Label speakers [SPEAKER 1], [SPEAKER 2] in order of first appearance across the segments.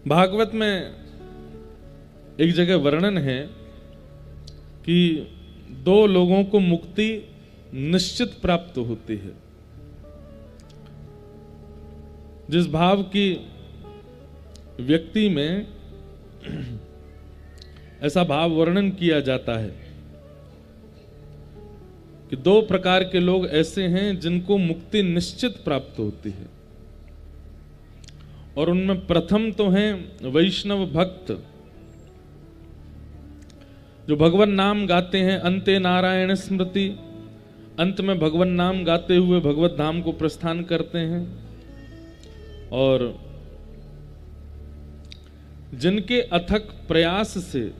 [SPEAKER 1] भागवत में एक जगह वर्णन है कि दो लोगों को मुक्ति निश्चित प्राप्त होती है। जिस भाव की व्यक्ति में ऐसा भाव वर्णन किया जाता है कि दो प्रकार के लोग ऐसे हैं जिनको मुक्ति निश्चित प्राप्त होती है, और उनमें प्रथम तो हैं वैष्णव भक्त, जो भगवान नाम गाते हैं, अंते नारायण स्मृति, अंत में भगवान नाम गाते हुए भगवत धाम को प्रस्थान करते हैं, और जिनके अथक प्रयास से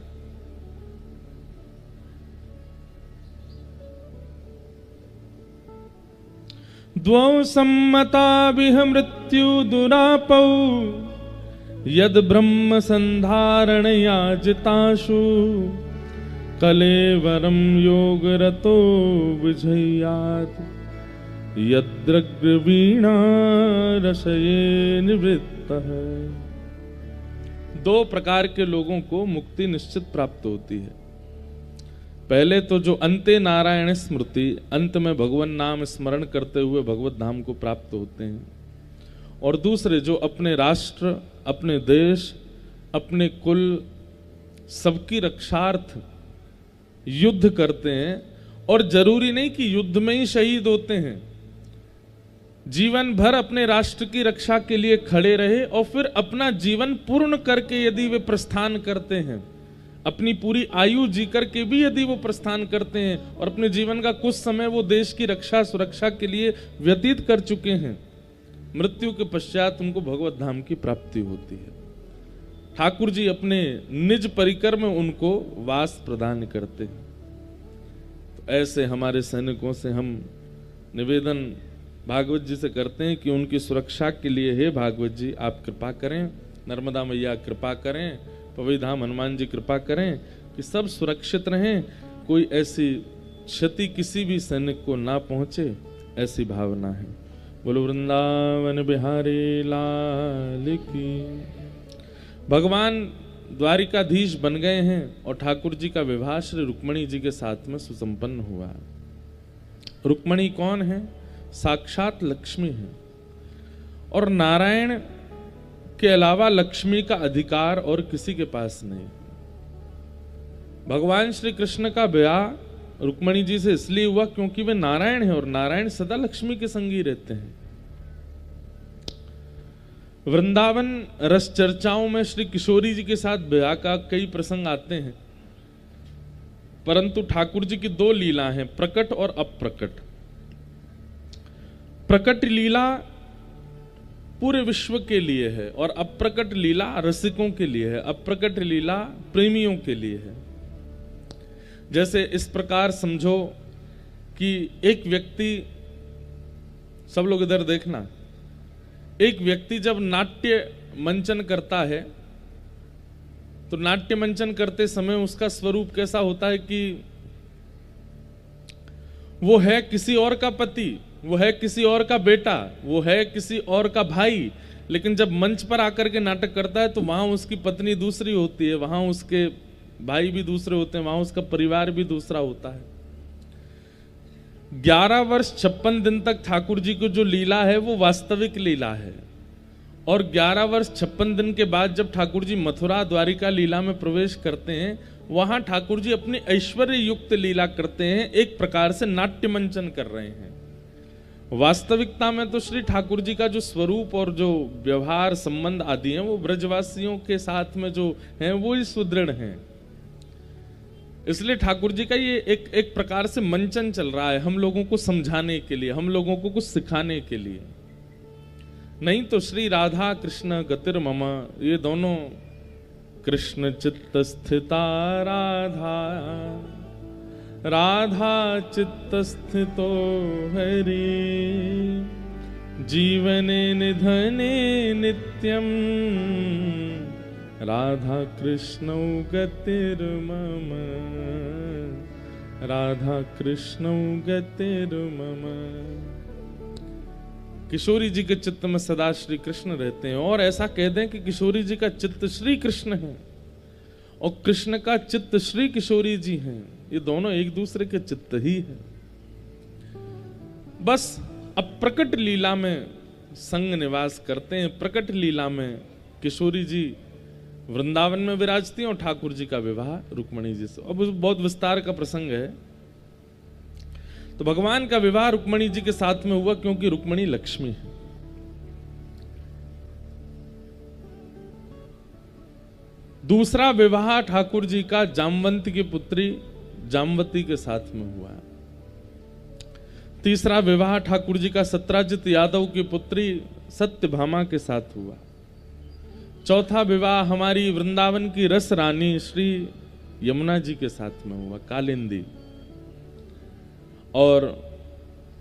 [SPEAKER 1] द्वौ सम्मता बिह मृत्यु दुरापौ यद ब्रह्म संधारण याजिताशु कलेवरम योग रतो विजयात यद्रग्रवीणा रसये निवृत्त है। दो प्रकार के लोगों को मुक्ति निश्चित प्राप्त होती है। पहले तो जो अंते नारायण स्मृति, अंत में भगवान नाम स्मरण करते हुए भगवत धाम को प्राप्त होते हैं, और दूसरे जो अपने राष्ट्र, अपने देश, अपने कुल, सबकी रक्षार्थ युद्ध करते हैं, और जरूरी नहीं कि युद्ध में ही शहीद होते हैं, जीवन भर अपने राष्ट्र की रक्षा के लिए खड़े रहे और फिर अपना जीवन पूर्ण करके यदि वे प्रस्थान करते हैं, अपनी पूरी आयु जी करके भी यदि वो प्रस्थान करते हैं और अपने जीवन का कुछ समय वो देश की रक्षा सुरक्षा के लिए व्यतीत कर चुके हैं, मृत्यु के पश्चात उनको भगवत धाम की प्राप्ति होती है। ठाकुर जी अपने निज परिकर में उनको वास प्रदान करते हैं। तो ऐसे हमारे सैनिकों से हम निवेदन भागवत जी से करते हैं कि उनकी सुरक्षा के लिए, हे भागवत जी आप कृपा करें, नर्मदा मैया कृपा करें, पवई धाम हनुमान जी कृपा करें कि सब सुरक्षित रहें, कोई ऐसी क्षति किसी भी सैनिक को ना पहुंचे, ऐसी भावना है। बोलो वृंदावन बिहारी लाल की। भगवान द्वारिकाधीश बन गए हैं और ठाकुर जी का विवाह श्री रुक्मणी जी के साथ में सुसंपन्न हुआ। रुक्मणी कौन है? साक्षात लक्ष्मी है, और नारायण के अलावा लक्ष्मी का अधिकार और किसी के पास नहीं। भगवान श्री कृष्ण का विवाह रुक्मणी जी से इसलिए हुआ क्योंकि वे नारायण हैं, और नारायण सदा लक्ष्मी के संगी रहते हैं। वृंदावन रस चर्चाओं में श्री किशोरी जी के साथ विवाह का कई प्रसंग आते हैं, परंतु ठाकुर जी की दो लीला हैं, प्रकट और अप्रकट। प्रकट लीला पूरे विश्व के लिए है और अप्रकट लीला रसिकों के लिए है, अप्रकट लीला प्रेमियों के लिए है। जैसे इस प्रकार समझो कि एक व्यक्ति, सब लोग इधर देखना, एक व्यक्ति जब नाट्य मंचन करता है तो नाट्य मंचन करते समय उसका स्वरूप कैसा होता है कि वो है किसी और का पति, वो है किसी और का बेटा, वो है किसी और का भाई, लेकिन जब मंच पर आकर के नाटक करता है तो वहां उसकी पत्नी दूसरी होती है, वहां उसके भाई भी दूसरे होते हैं, वहां उसका परिवार भी दूसरा होता है। 11 वर्ष 56 दिन तक ठाकुर जी को जो लीला है वो वास्तविक लीला है, और 11 वर्ष 56 दिन के बाद जब ठाकुर जी मथुरा द्वारिका लीला में प्रवेश करते हैं, वहां ठाकुर जी अपनी ऐश्वर्य युक्त लीला करते हैं, एक प्रकार से नाट्य मंचन कर रहे हैं। वास्तविकता में तो श्री ठाकुर जी का जो स्वरूप और जो व्यवहार संबंध आदि हैं वो ब्रजवासियों के साथ में जो हैं वो ही सुदृढ़ हैं। इसलिए ठाकुर जी का ये एक प्रकार से मंचन चल रहा है, हम लोगों को समझाने के लिए, हम लोगों को कुछ सिखाने के लिए। नहीं तो श्री राधा कृष्ण गतिर मम, ये दोनों कृष्ण चित्त स्थिता राधा, राधा चित्त स्थितो हरि, जीवने निधने नित्यम, राधा कृष्णौ गतिर्मम, राधा कृष्णौ गतिर्मम। किशोरी जी के चित्त में सदा श्री कृष्ण रहते हैं, और ऐसा कह दें कि किशोरी जी का चित्त श्री कृष्ण है और कृष्ण का चित्त श्री किशोरी जी हैं। ये दोनों एक दूसरे के चित्त ही है। बस अब प्रकट लीला में संग निवास करते हैं। प्रकट लीला में किशोरी जी वृंदावन में विराजती हैं और ठाकुर जी का विवाह रुक्मणी जी से। अब बहुत विस्तार का प्रसंग है। तो भगवान का विवाह रुक्मणी जी के साथ में हुआ क्योंकि रुक्मणी लक्ष्मी है। दूसरा विवाह ठाकुर जी का जामवंती की पुत्री जामवती के साथ में हुआ। तीसरा विवाह ठाकुर जी का सत्राजित यादव की पुत्री सत्यभामा के साथ हुआ। चौथा विवाह हमारी वृंदावन की रस रानी श्री यमुना जी के साथ में हुआ, कालिंदी। और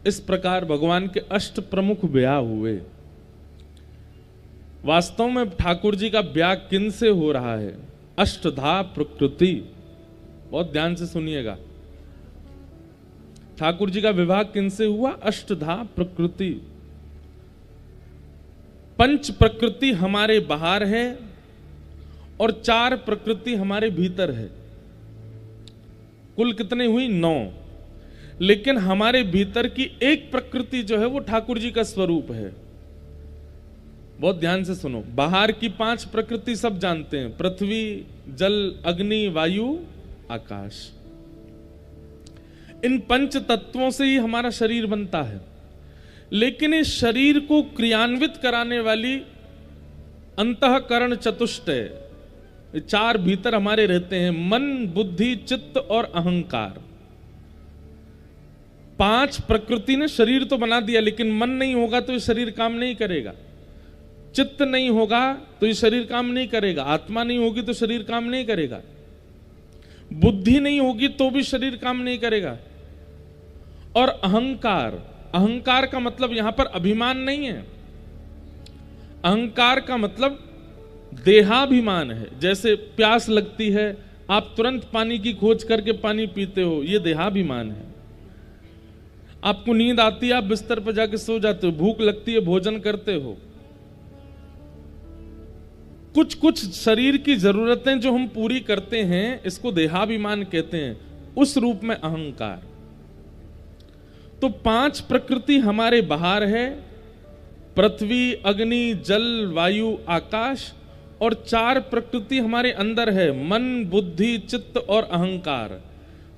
[SPEAKER 1] इस प्रकार भगवान के अष्ट प्रमुख ब्याह हुए। वास्तव में ठाकुर जी का ब्याह किन से हो रहा है? अष्टधा प्रकृति। बहुत ध्यान से सुनिएगा, ठाकुर जी का विवाह किन से हुआ? अष्टधा प्रकृति। पंच प्रकृति हमारे बाहर है और 4 प्रकृति हमारे भीतर है। कुल कितनी हुई? 9। लेकिन हमारे भीतर की एक प्रकृति जो है वो ठाकुर जी का स्वरूप है। बहुत ध्यान से सुनो। बाहर की 5 प्रकृति सब जानते हैं, पृथ्वी, जल, अग्नि, वायु, आकाश। इन पंच तत्वों से ही हमारा शरीर बनता है। लेकिन इस शरीर को क्रियान्वित कराने वाली अंतःकरण चतुष्टय, 4 भीतर हमारे रहते हैं, मन, बुद्धि, चित्त और अहंकार। 5 प्रकृति ने शरीर तो बना दिया, लेकिन मन नहीं होगा तो ये शरीर काम नहीं करेगा। चित्त नहीं होगा तो ये शरीर काम नहीं करेगा। आत्मा नहीं होगी तो शरीर काम नहीं करेगा। बुद्धि नहीं होगी तो भी शरीर काम नहीं करेगा। और अहंकार, अहंकार का मतलब यहां पर अभिमान नहीं है। अहंकार का मतलब देहाभिमान है। जैसे प्यास लगती है, आप तुरंत पानी की खोज करके पानी पीते हो, यह देहाभिमान है। आपको नींद आती है, आप बिस्तर पर जाके सो जाते हो। भूख लगती है, भोजन करते हो। कुछ कुछ शरीर की जरूरतें जो हम पूरी करते हैं, इसको देहाभिमान कहते हैं। उस रूप में अहंकार। तो 5 प्रकृति हमारे बाहर है, पृथ्वी, अग्नि, जल, वायु, आकाश। और 4 प्रकृति हमारे अंदर है, मन, बुद्धि, चित्त और अहंकार।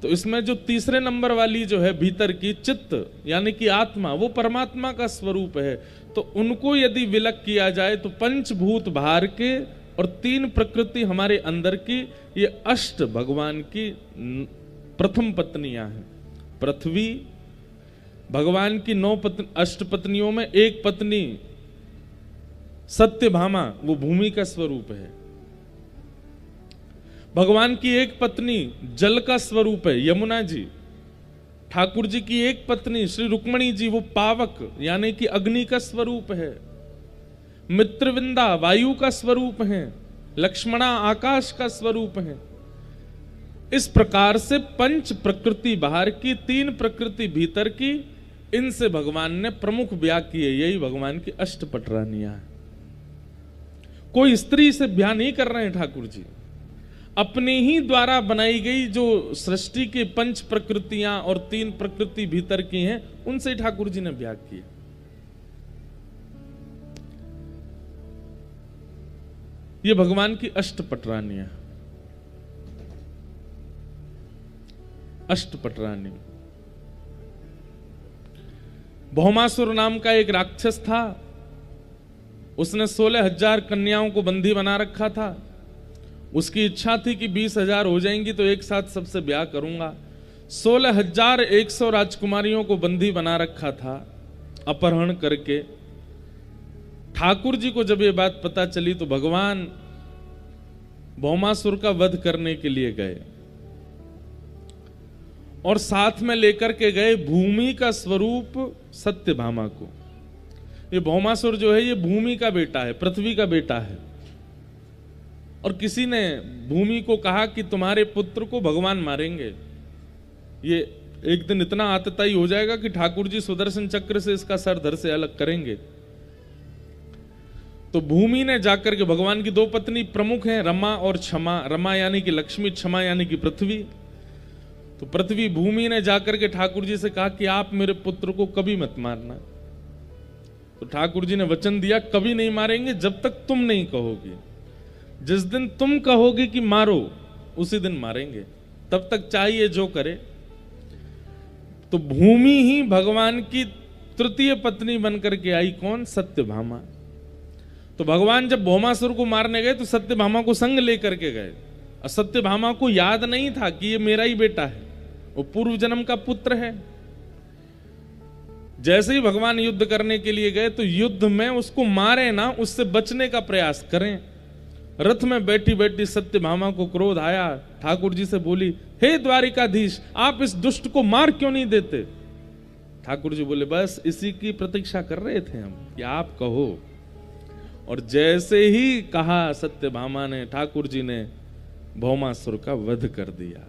[SPEAKER 1] तो इसमें जो तीसरे नंबर वाली जो है भीतर की, चित्त यानी कि आत्मा, वो परमात्मा का स्वरूप है। तो उनको यदि विलग किया जाए तो पंचभूत बाहर के और 3 प्रकृति हमारे अंदर की, ये अष्ट भगवान की प्रथम पत्नियां हैं। पृथ्वी, भगवान की 9 अष्ट पत्नियों में एक पत्नी सत्यभामा, वो भूमि का स्वरूप है। भगवान की एक पत्नी जल का स्वरूप है, यमुना जी। ठाकुर जी की एक पत्नी श्री रुक्मणी जी, वो पावक यानी कि अग्नि का स्वरूप है। मित्रविंदा वायु का स्वरूप है। लक्ष्मणा आकाश का स्वरूप है। इस प्रकार से 5 प्रकृति बाहर की, 3 प्रकृति भीतर की, इनसे भगवान ने प्रमुख ब्याह किए। यही भगवान की अष्टपट रानियां। कोई स्त्री से ब्याह नहीं कर रहे हैं ठाकुर जी। अपने ही द्वारा बनाई गई जो सृष्टि के 5 प्रकृतियां और 3 प्रकृति भीतर की हैं, उनसे ठाकुर जी ने ब्याह किया। ये भगवान की अष्टपट रानियां। अष्टपट रानी। भौमासुर नाम का एक राक्षस था। उसने 16,000 कन्याओं को बंदी बना रखा था। उसकी इच्छा थी कि 20,000 हो जाएंगी तो एक साथ सबसे ब्याह करूंगा। 16,100 राजकुमारियों को बंदी बना रखा था, अपहरण करके। ठाकुर जी को जब ये बात पता चली तो भगवान भौमासुर का वध करने के लिए गए और साथ में लेकर के गए भूमि का स्वरूप सत्यभामा को। ये भौमासुर जो है ये भूमि का बेटा है, पृथ्वी का बेटा है। और किसी ने भूमि को कहा कि तुम्हारे पुत्र को भगवान मारेंगे। ये एक दिन इतना आतताई हो जाएगा कि ठाकुर जी सुदर्शन चक्र से इसका सर धड़ से अलग करेंगे। तो भूमि ने जाकर के, भगवान की दो पत्नी प्रमुख हैं, रमा और क्षमा। रमा यानी कि लक्ष्मी, क्षमा यानी कि पृथ्वी। तो पृथ्वी भूमि ने जाकर के ठाकुर जी से कहा कि आप मेरे पुत्र को कभी मत मारना। तो ठाकुर जी ने वचन दिया, कभी नहीं मारेंगे जब तक तुम नहीं कहोगे। जिस दिन तुम कहोगे कि मारो, उसी दिन मारेंगे, तब तक चाहिए जो करे। तो भूमि ही भगवान की तृतीय पत्नी बनकर के आई। कौन? सत्यभामा। तो भगवान जब भौमासुर को मारने गए तो सत्यभामा को संग लेकर के गए। और सत्यभामा को याद नहीं था कि ये मेरा ही बेटा है, वो पूर्व जन्म का पुत्र है। जैसे ही भगवान युद्ध करने के लिए गए तो युद्ध में उसको मारे ना, उससे बचने का प्रयास करें। रथ में बैठी बैठी सत्यभामा को क्रोध आया, ठाकुर जी से बोली, हे द्वारिकाधीश, आप इस दुष्ट को मार क्यों नहीं देते? ठाकुर जी बोले, बस इसी की प्रतीक्षा कर रहे थे हम कि आप कहो। और जैसे ही कहा सत्यभामा ने, ठाकुर जी ने भौमासुर का वध कर दिया।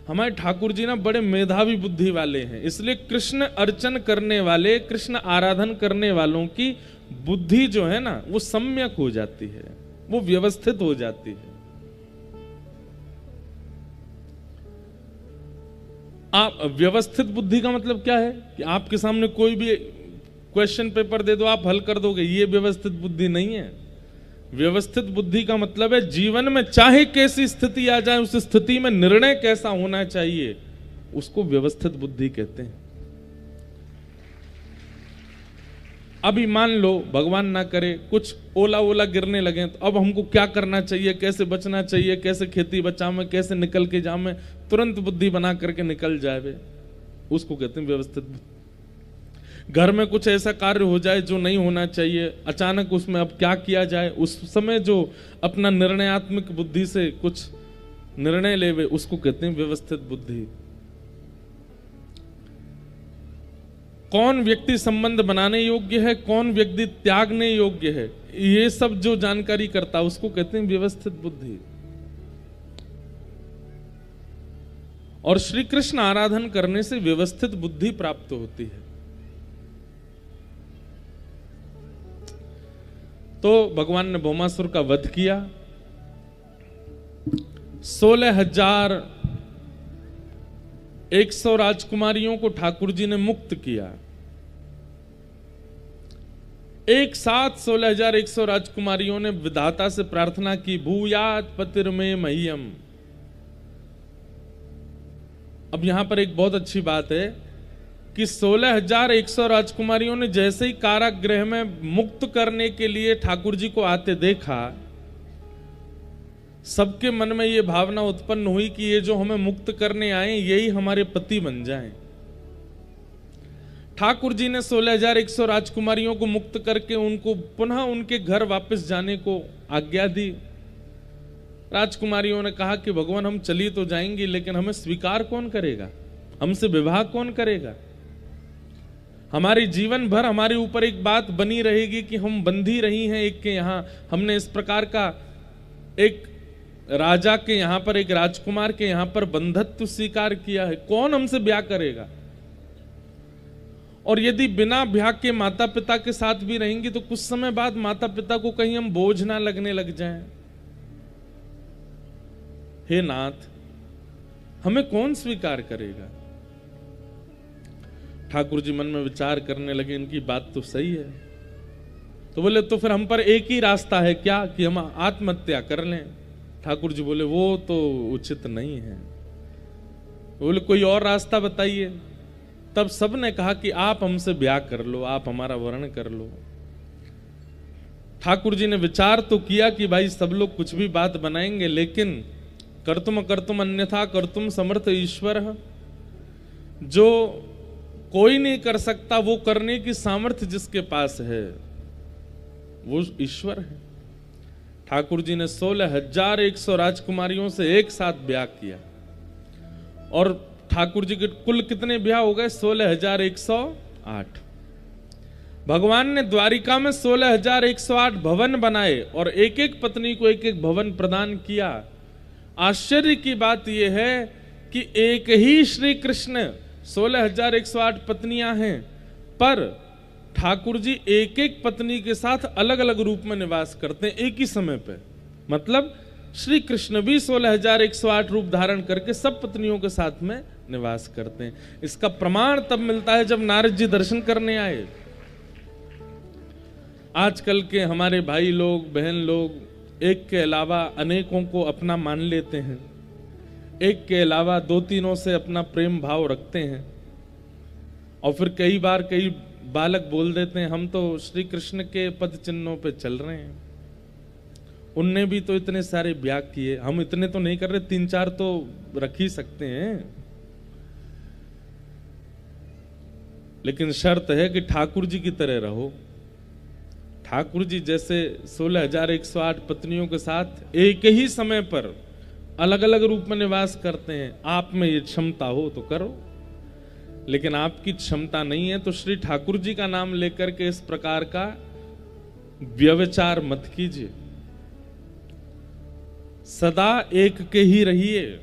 [SPEAKER 1] हमारे ठाकुर जी ना बड़े मेधावी बुद्धि वाले हैं, इसलिए कृष्ण अर्चन करने वाले, कृष्ण आराधन करने वालों की बुद्धि जो है ना वो सम्यक हो जाती है, वो व्यवस्थित हो जाती है। आप व्यवस्थित बुद्धि का मतलब क्या है कि आपके सामने कोई भी क्वेश्चन पेपर दे दो, आप हल कर दोगे, ये व्यवस्थित बुद्धि नहीं है। व्यवस्थित बुद्धि का मतलब है जीवन में चाहे कैसी स्थिति आ जाए, उस स्थिति में निर्णय कैसा होना चाहिए, उसको व्यवस्थित बुद्धि कहते हैं। अभी मान लो भगवान ना करे कुछ ओला ओला गिरने लगे, तो अब हमको क्या करना चाहिए, कैसे बचना चाहिए, कैसे खेती बचाव में कैसे निकल के जाओ, में तुरंत बुद्धि बना करके निकल जाए, उसको कहते हैं व्यवस्थित बुद्धि। घर में कुछ ऐसा कार्य हो जाए जो नहीं होना चाहिए, अचानक उसमें अब क्या किया जाए, उस समय जो अपना निर्णयात्मक बुद्धि से कुछ निर्णय लेवे, उसको कहते हैं व्यवस्थित बुद्धि। कौन व्यक्ति संबंध बनाने योग्य है, कौन व्यक्ति त्यागने योग्य है, ये सब जो जानकारी करता है उसको कहते हैं व्यवस्थित बुद्धि। और श्री कृष्ण आराधन करने से व्यवस्थित बुद्धि प्राप्त होती है। तो भगवान ने भौमासुर का वध किया। 16,100 राजकुमारियों को ठाकुर जी ने मुक्त किया। एक साथ 16,100 राजकुमारियों ने विधाता से प्रार्थना की, भूयात पतिर्मे मह्यम। अब यहां पर एक बहुत अच्छी बात है कि 16,100 राजकुमारियों ने जैसे ही कारागृह में मुक्त करने के लिए ठाकुर जी को आते देखा, सबके मन में यह भावना उत्पन्न हुई कि ये जो हमें मुक्त करने आए यही हमारे पति बन जाएं। ठाकुर जी ने 16,100 राजकुमारियों को मुक्त करके उनको पुनः उनके घर वापस जाने को आज्ञा दी। राजकुमारियों ने कहा कि भगवान हम चली तो जाएंगी, लेकिन हमें स्वीकार कौन करेगा, हमसे विवाह कौन करेगा? हमारी जीवन भर हमारे ऊपर एक बात बनी रहेगी कि हम बंधी रही हैं एक के यहां, हमने इस प्रकार का एक राजा के यहां पर, एक राजकुमार के यहां पर बंधत्व स्वीकार किया है, कौन हमसे ब्याह करेगा? और यदि बिना ब्याह के माता पिता के साथ भी रहेंगी तो कुछ समय बाद माता पिता को कहीं हम बोझ ना लगने लग जाएं। हे नाथ, हमें कौन स्वीकार करेगा? ठाकुर जी मन में विचार करने लगे, इनकी बात तो सही है। तो बोले तो फिर हम पर एक ही रास्ता है क्या कि हम आत्महत्या कर लें? ठाकुर जी बोले वो तो उचित नहीं है। बोले कोई और रास्ता बताइए। तब सबने कहा कि आप हमसे ब्याह कर लो, आप हमारा वर्ण कर लो। ठाकुर जी ने विचार तो किया कि भाई सब लोग कुछ भी बात बनाएंगे, लेकिन कर्तुम अन्यथा कर्तुम समर्थ ईश्वर, जो कोई नहीं कर सकता वो करने की सामर्थ्य जिसके पास है वो ईश्वर है। ठाकुर जी ने 16,100 राजकुमारियों से एक साथ ब्याह किया। और ठाकुर जी के कुल कितने ब्याह हो गए? 16,108। भगवान ने द्वारिका में 16,108 भवन बनाए और एक एक पत्नी को एक एक भवन प्रदान किया। आश्चर्य की बात यह है कि एक ही श्री कृष्ण 16,108 पत्नियां हैं, पर ठाकुर जी एक एक पत्नी के साथ अलग अलग रूप में निवास करते हैं एक ही समय पे। मतलब श्री कृष्ण भी 16,108 रूप धारण करके सब पत्नियों के साथ में निवास करते हैं। इसका प्रमाण तब मिलता है जब नारद जी दर्शन करने आए। आजकल के हमारे भाई लोग, बहन लोग एक के अलावा अनेकों को अपना मान लेते हैं, एक के अलावा दो तीनों से अपना प्रेम भाव रखते हैं, और फिर कई बार कई बालक बोल देते हैं हम तो श्री कृष्ण के पद चिन्हों पे चल रहे हैं, उनने भी तो इतने सारे ब्याह किए, हम इतने तो नहीं कर रहे, 3-4 तो रख ही सकते हैं। लेकिन शर्त है कि ठाकुर जी की तरह रहो। ठाकुर जी जैसे 16,108 पत्नियों के साथ एक ही समय पर अलग अलग रूप में निवास करते हैं, आप में ये क्षमता हो तो करो, लेकिन आपकी क्षमता नहीं है तो श्री ठाकुर जी का नाम लेकर के इस प्रकार का व्यभिचार मत कीजिए। सदा एक के ही रहिए।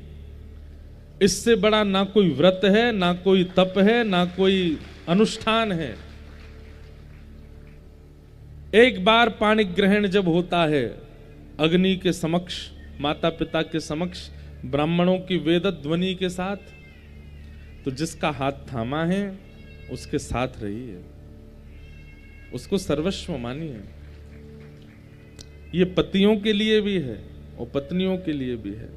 [SPEAKER 1] इससे बड़ा ना कोई व्रत है, ना कोई तप है, ना कोई अनुष्ठान है। एक बार पाणी ग्रहण जब होता है अग्नि के समक्ष, माता पिता के समक्ष, ब्राह्मणों की वेद ध्वनि के साथ, तो जिसका हाथ थामा है उसके साथ रहिए, उसको सर्वस्व मानिए। ये पतियों के लिए भी है और पत्नियों के लिए भी है।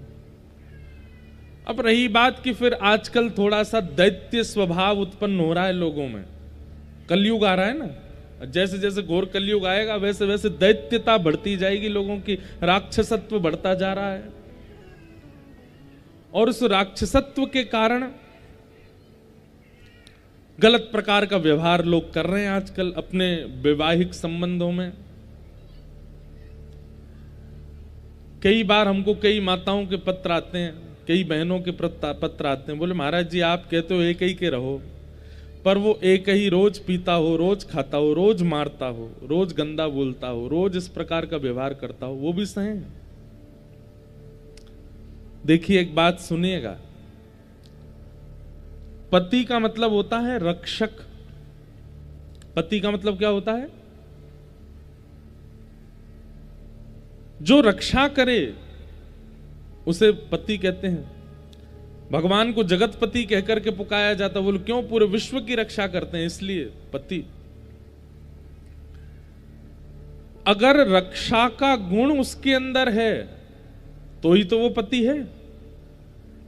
[SPEAKER 1] अब रही बात कि फिर आजकल थोड़ा सा दैत्य स्वभाव उत्पन्न हो रहा है लोगों में, कलयुग आ रहा है ना, जैसे जैसे घोर कलयुग आएगा वैसे वैसे दैत्यता बढ़ती जाएगी, लोगों की राक्षसत्व बढ़ता जा रहा है, और उस राक्षसत्व के कारण गलत प्रकार का व्यवहार लोग कर रहे हैं आजकल अपने वैवाहिक संबंधों में। कई बार हमको कई माताओं के पत्र आते हैं, कई बहनों के पत्र आते हैं, बोले महाराज जी आप कहते हो एक ही के रहो, पर वो एक ही रोज पीता हो, रोज खाता हो, रोज मारता हो, रोज गंदा बोलता हो, रोज इस प्रकार का व्यवहार करता हो, वो भी सहे। देखिए एक बात सुनिएगा, पति का मतलब होता है रक्षक। पति का मतलब क्या होता है? जो रक्षा करे उसे पति कहते हैं। भगवान को जगतपति कहकर के पुकारा जाता, बोलो क्यों? पूरे विश्व की रक्षा करते हैं, इसलिए पति। अगर रक्षा का गुण उसके अंदर है तो ही तो वो पति है,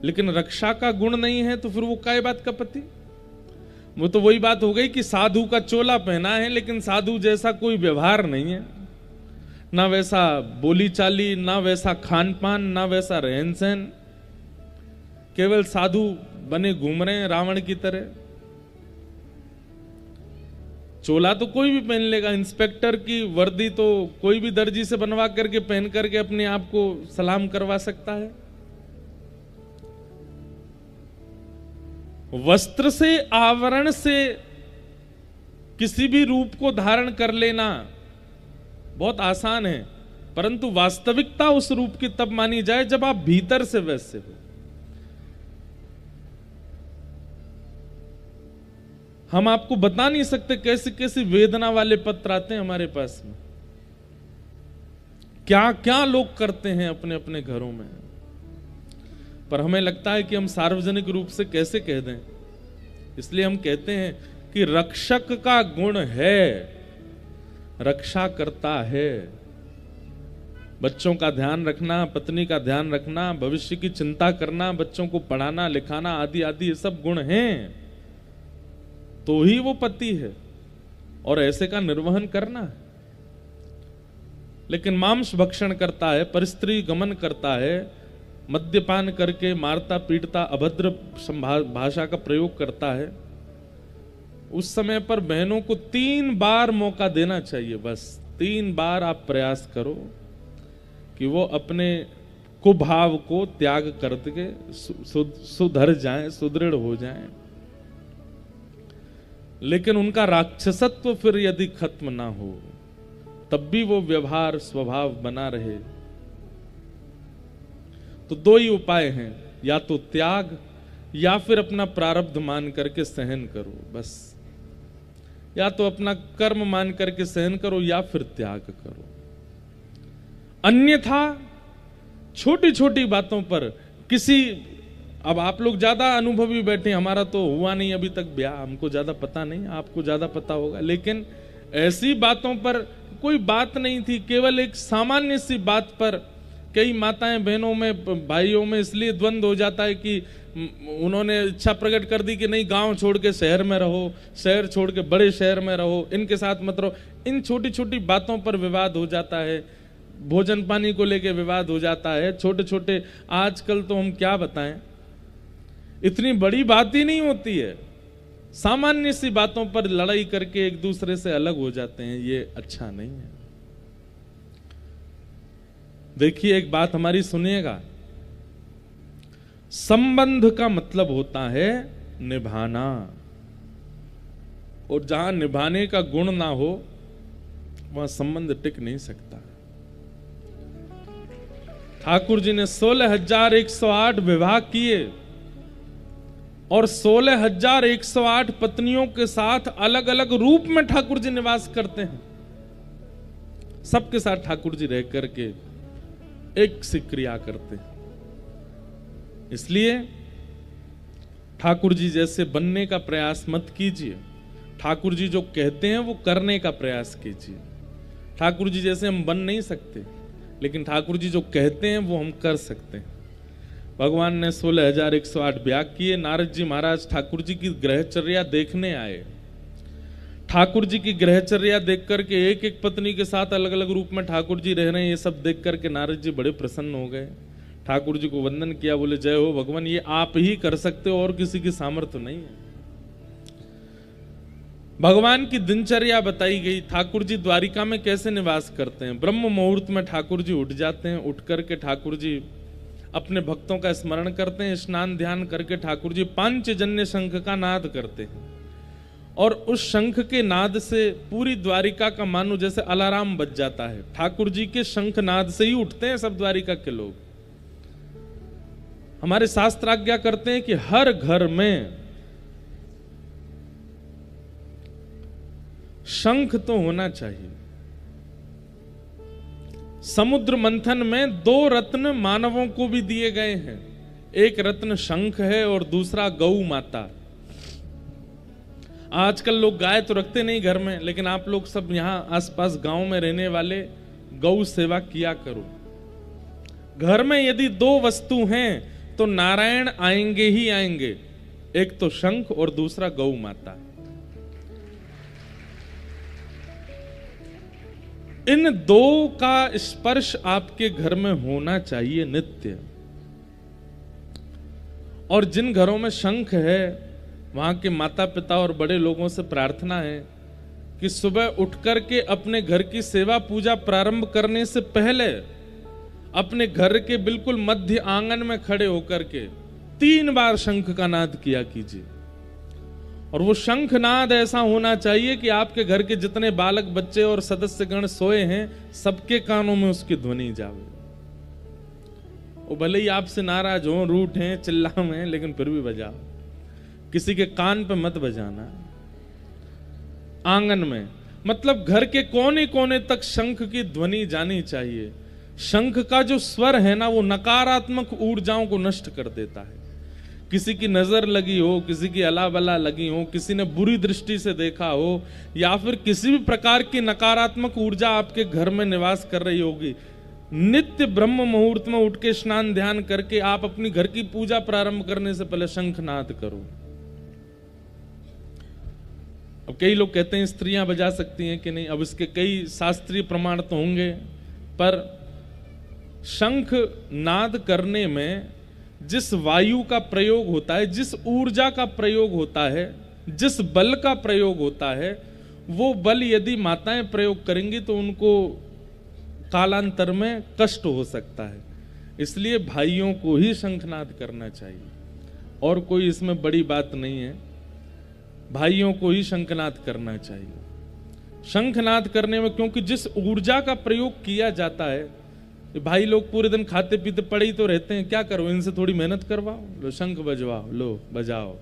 [SPEAKER 1] लेकिन रक्षा का गुण नहीं है तो फिर वो काय बात का पति? वो तो वही बात हो गई कि साधु का चोला पहना है लेकिन साधु जैसा कोई व्यवहार नहीं है, ना वैसा बोली चाली, ना वैसा खान पान, ना वैसा रहन सहन, केवल साधु बने घूम रहे हैं रावण की तरह। चोला तो कोई भी पहन लेगा, इंस्पेक्टर की वर्दी तो कोई भी दर्जी से बनवा करके पहन करके अपने आप को सलाम करवा सकता है। वस्त्र से, आवरण से किसी भी रूप को धारण कर लेना बहुत आसान है, परंतु वास्तविकता उस रूप की तब मानी जाए जब आप भीतर से वैसे हो। हम आपको बता नहीं सकते कैसी कैसी वेदना वाले पत्र आते हैं हमारे पास में, क्या क्या लोग करते हैं अपने अपने घरों में, पर हमें लगता है कि हम सार्वजनिक रूप से कैसे कह दें। इसलिए हम कहते हैं कि रक्षक का गुण है, रक्षा करता है। बच्चों का ध्यान रखना, पत्नी का ध्यान रखना, भविष्य की चिंता करना, बच्चों को पढ़ाना लिखाना आदि आदि ये सब गुण हैं तो ही वो पति है, और ऐसे का निर्वहन करना है। लेकिन मांस भक्षण करता है, परस्त्री गमन करता है, मद्यपान करके मारता पीटता अभद्र भाषा का प्रयोग करता है, उस समय पर बहनों को 3 बार मौका देना चाहिए। बस 3 बार आप प्रयास करो कि वो अपने कुभाव को त्याग करके सुधर जाएं, सुदृढ़ हो जाएं। लेकिन उनका राक्षसत्व फिर यदि खत्म ना हो तब भी वो व्यवहार स्वभाव बना रहे, तो 2 ही उपाय हैं, या तो त्याग या फिर अपना प्रारब्ध मान करके सहन करो, बस। या तो अपना कर्म मान करके सहन करो या फिर त्याग करो। अन्यथा छोटी छोटी बातों पर किसी, अब आप लोग ज्यादा अनुभवी बैठे, हमारा तो हुआ नहीं अभी तक ब्याह, हमको ज्यादा पता नहीं, आपको ज्यादा पता होगा, लेकिन ऐसी बातों पर कोई बात नहीं थी, केवल एक सामान्य सी बात पर कई माताएं बहनों में, भाइयों में इसलिए द्वंद्व हो जाता है कि उन्होंने इच्छा प्रकट कर दी कि नहीं गांव छोड़ के शहर में रहो, शहर छोड़ के बड़े शहर में रहो, इनके साथ मत रहो। इन छोटी छोटी बातों पर विवाद हो जाता है, भोजन पानी को लेके विवाद हो जाता है, छोटे छोटे, आजकल तो हम क्या बताएं, इतनी बड़ी बात ही नहीं होती है, सामान्य सी बातों पर लड़ाई करके एक दूसरे से अलग हो जाते हैं, ये अच्छा नहीं है। देखिए एक बात हमारी सुनिएगा, संबंध का मतलब होता है निभाना, और जहां निभाने का गुण ना हो वहां संबंध टिक नहीं सकता। ठाकुर जी ने 16,108 विवाह किए और 16,108 पत्नियों के साथ अलग अलग रूप में ठाकुर जी निवास करते हैं। सबके साथ ठाकुर जी रह करके एक सी क्रिया करते हैं। इसलिए ठाकुर जी जैसे बनने का प्रयास मत कीजिए, ठाकुर जी जो कहते हैं वो करने का प्रयास कीजिए। ठाकुर जी जैसे हम बन नहीं सकते, लेकिन ठाकुर जी जो कहते हैं वो हम कर सकते हैं। भगवान ने 16,108 ब्याह किए। नारद जी महाराज ठाकुर जी की ग्रहचर्या देखने आए। ठाकुर जी की ग्रहचर्या देख करके एक एक पत्नी के साथ अलग अलग रूप में ठाकुर जी रह रहे हैं, ये सब देख करके नारद जी बड़े प्रसन्न हो गए। ठाकुर जी को वंदन किया, बोले जय हो भगवान, ये आप ही कर सकते हो और किसी की सामर्थ्य नहीं है। भगवान की दिनचर्या बताई गई, ठाकुर जी द्वारिका में कैसे निवास करते हैं। ब्रह्म मुहूर्त में ठाकुर जी उठ जाते हैं, उठ करके ठाकुर जी अपने भक्तों का स्मरण करते हैं, स्नान ध्यान करके ठाकुर जी पांचजन्य शंख का नाद करते हैं, और उस शंख के नाद से पूरी द्वारिका का मानो जैसे अलार्म बज जाता है। ठाकुर जी के शंख नाद से ही उठते हैं सब द्वारिका के लोग। हमारे शास्त्र आज्ञा करते हैं कि हर घर में शंख तो होना चाहिए। समुद्र मंथन में 2 रत्न मानवों को भी दिए गए हैं, एक रत्न शंख है और दूसरा गौ माता। आजकल लोग गाय तो रखते नहीं घर में, लेकिन आप लोग सब यहां आसपास गांव में रहने वाले गौ सेवा किया करो। घर में यदि 2 वस्तु हैं तो नारायण आएंगे ही आएंगे, एक तो शंख और दूसरा गौ माता। इन 2 का स्पर्श आपके घर में होना चाहिए नित्य। और जिन घरों में शंख है वहां के माता पिता और बड़े लोगों से प्रार्थना है कि सुबह उठ करके अपने घर की सेवा पूजा प्रारंभ करने से पहले अपने घर के बिल्कुल मध्य आंगन में खड़े होकर के 3 बार शंख का नाद किया कीजिए। और वो शंखनाद ऐसा होना चाहिए कि आपके घर के जितने बालक बच्चे और सदस्यगण सोए हैं सबके कानों में उसकी ध्वनि जावे। वो भले ही आपसे नाराज हो, रूठ हैं, चिल्लाएं, लेकिन फिर भी बजाओ। किसी के कान पे मत बजाना। आंगन में मतलब घर के कोने कोने तक शंख की ध्वनि जानी चाहिए। शंख का जो स्वर है ना, वो नकारात्मक ऊर्जाओं को नष्ट कर देता है। किसी की नजर लगी हो, किसी की अला बला लगी हो, किसी ने बुरी दृष्टि से देखा हो, या फिर किसी भी प्रकार की नकारात्मक ऊर्जा आपके घर में निवास कर रही होगी, नित्य ब्रह्म मुहूर्त में उठ के स्नान ध्यान करके आप अपनी घर की पूजा प्रारंभ करने से पहले शंखनाद करो। अब कई लोग कहते हैं स्त्रियां बजा सकती हैं कि नहीं, अब इसके कई शास्त्रीय प्रमाण तो होंगे, पर शंख नाद करने में जिस वायु का प्रयोग होता है, जिस ऊर्जा का प्रयोग होता है, जिस बल का प्रयोग होता है, वो बल यदि माताएं प्रयोग करेंगी तो उनको कालांतर में कष्ट हो सकता है। इसलिए भाइयों को ही शंखनाद करना चाहिए, और कोई इसमें बड़ी बात नहीं है। भाइयों को ही शंखनाद करना चाहिए। शंखनाद करने में क्योंकि जिस ऊर्जा का प्रयोग किया जाता है ये भाई लोग पूरे दिन खाते पीते पड़े ही तो रहते हैं, क्या करो, इनसे थोड़ी मेहनत करवाओ, लो शंख बजवाओ, लो बजाओ,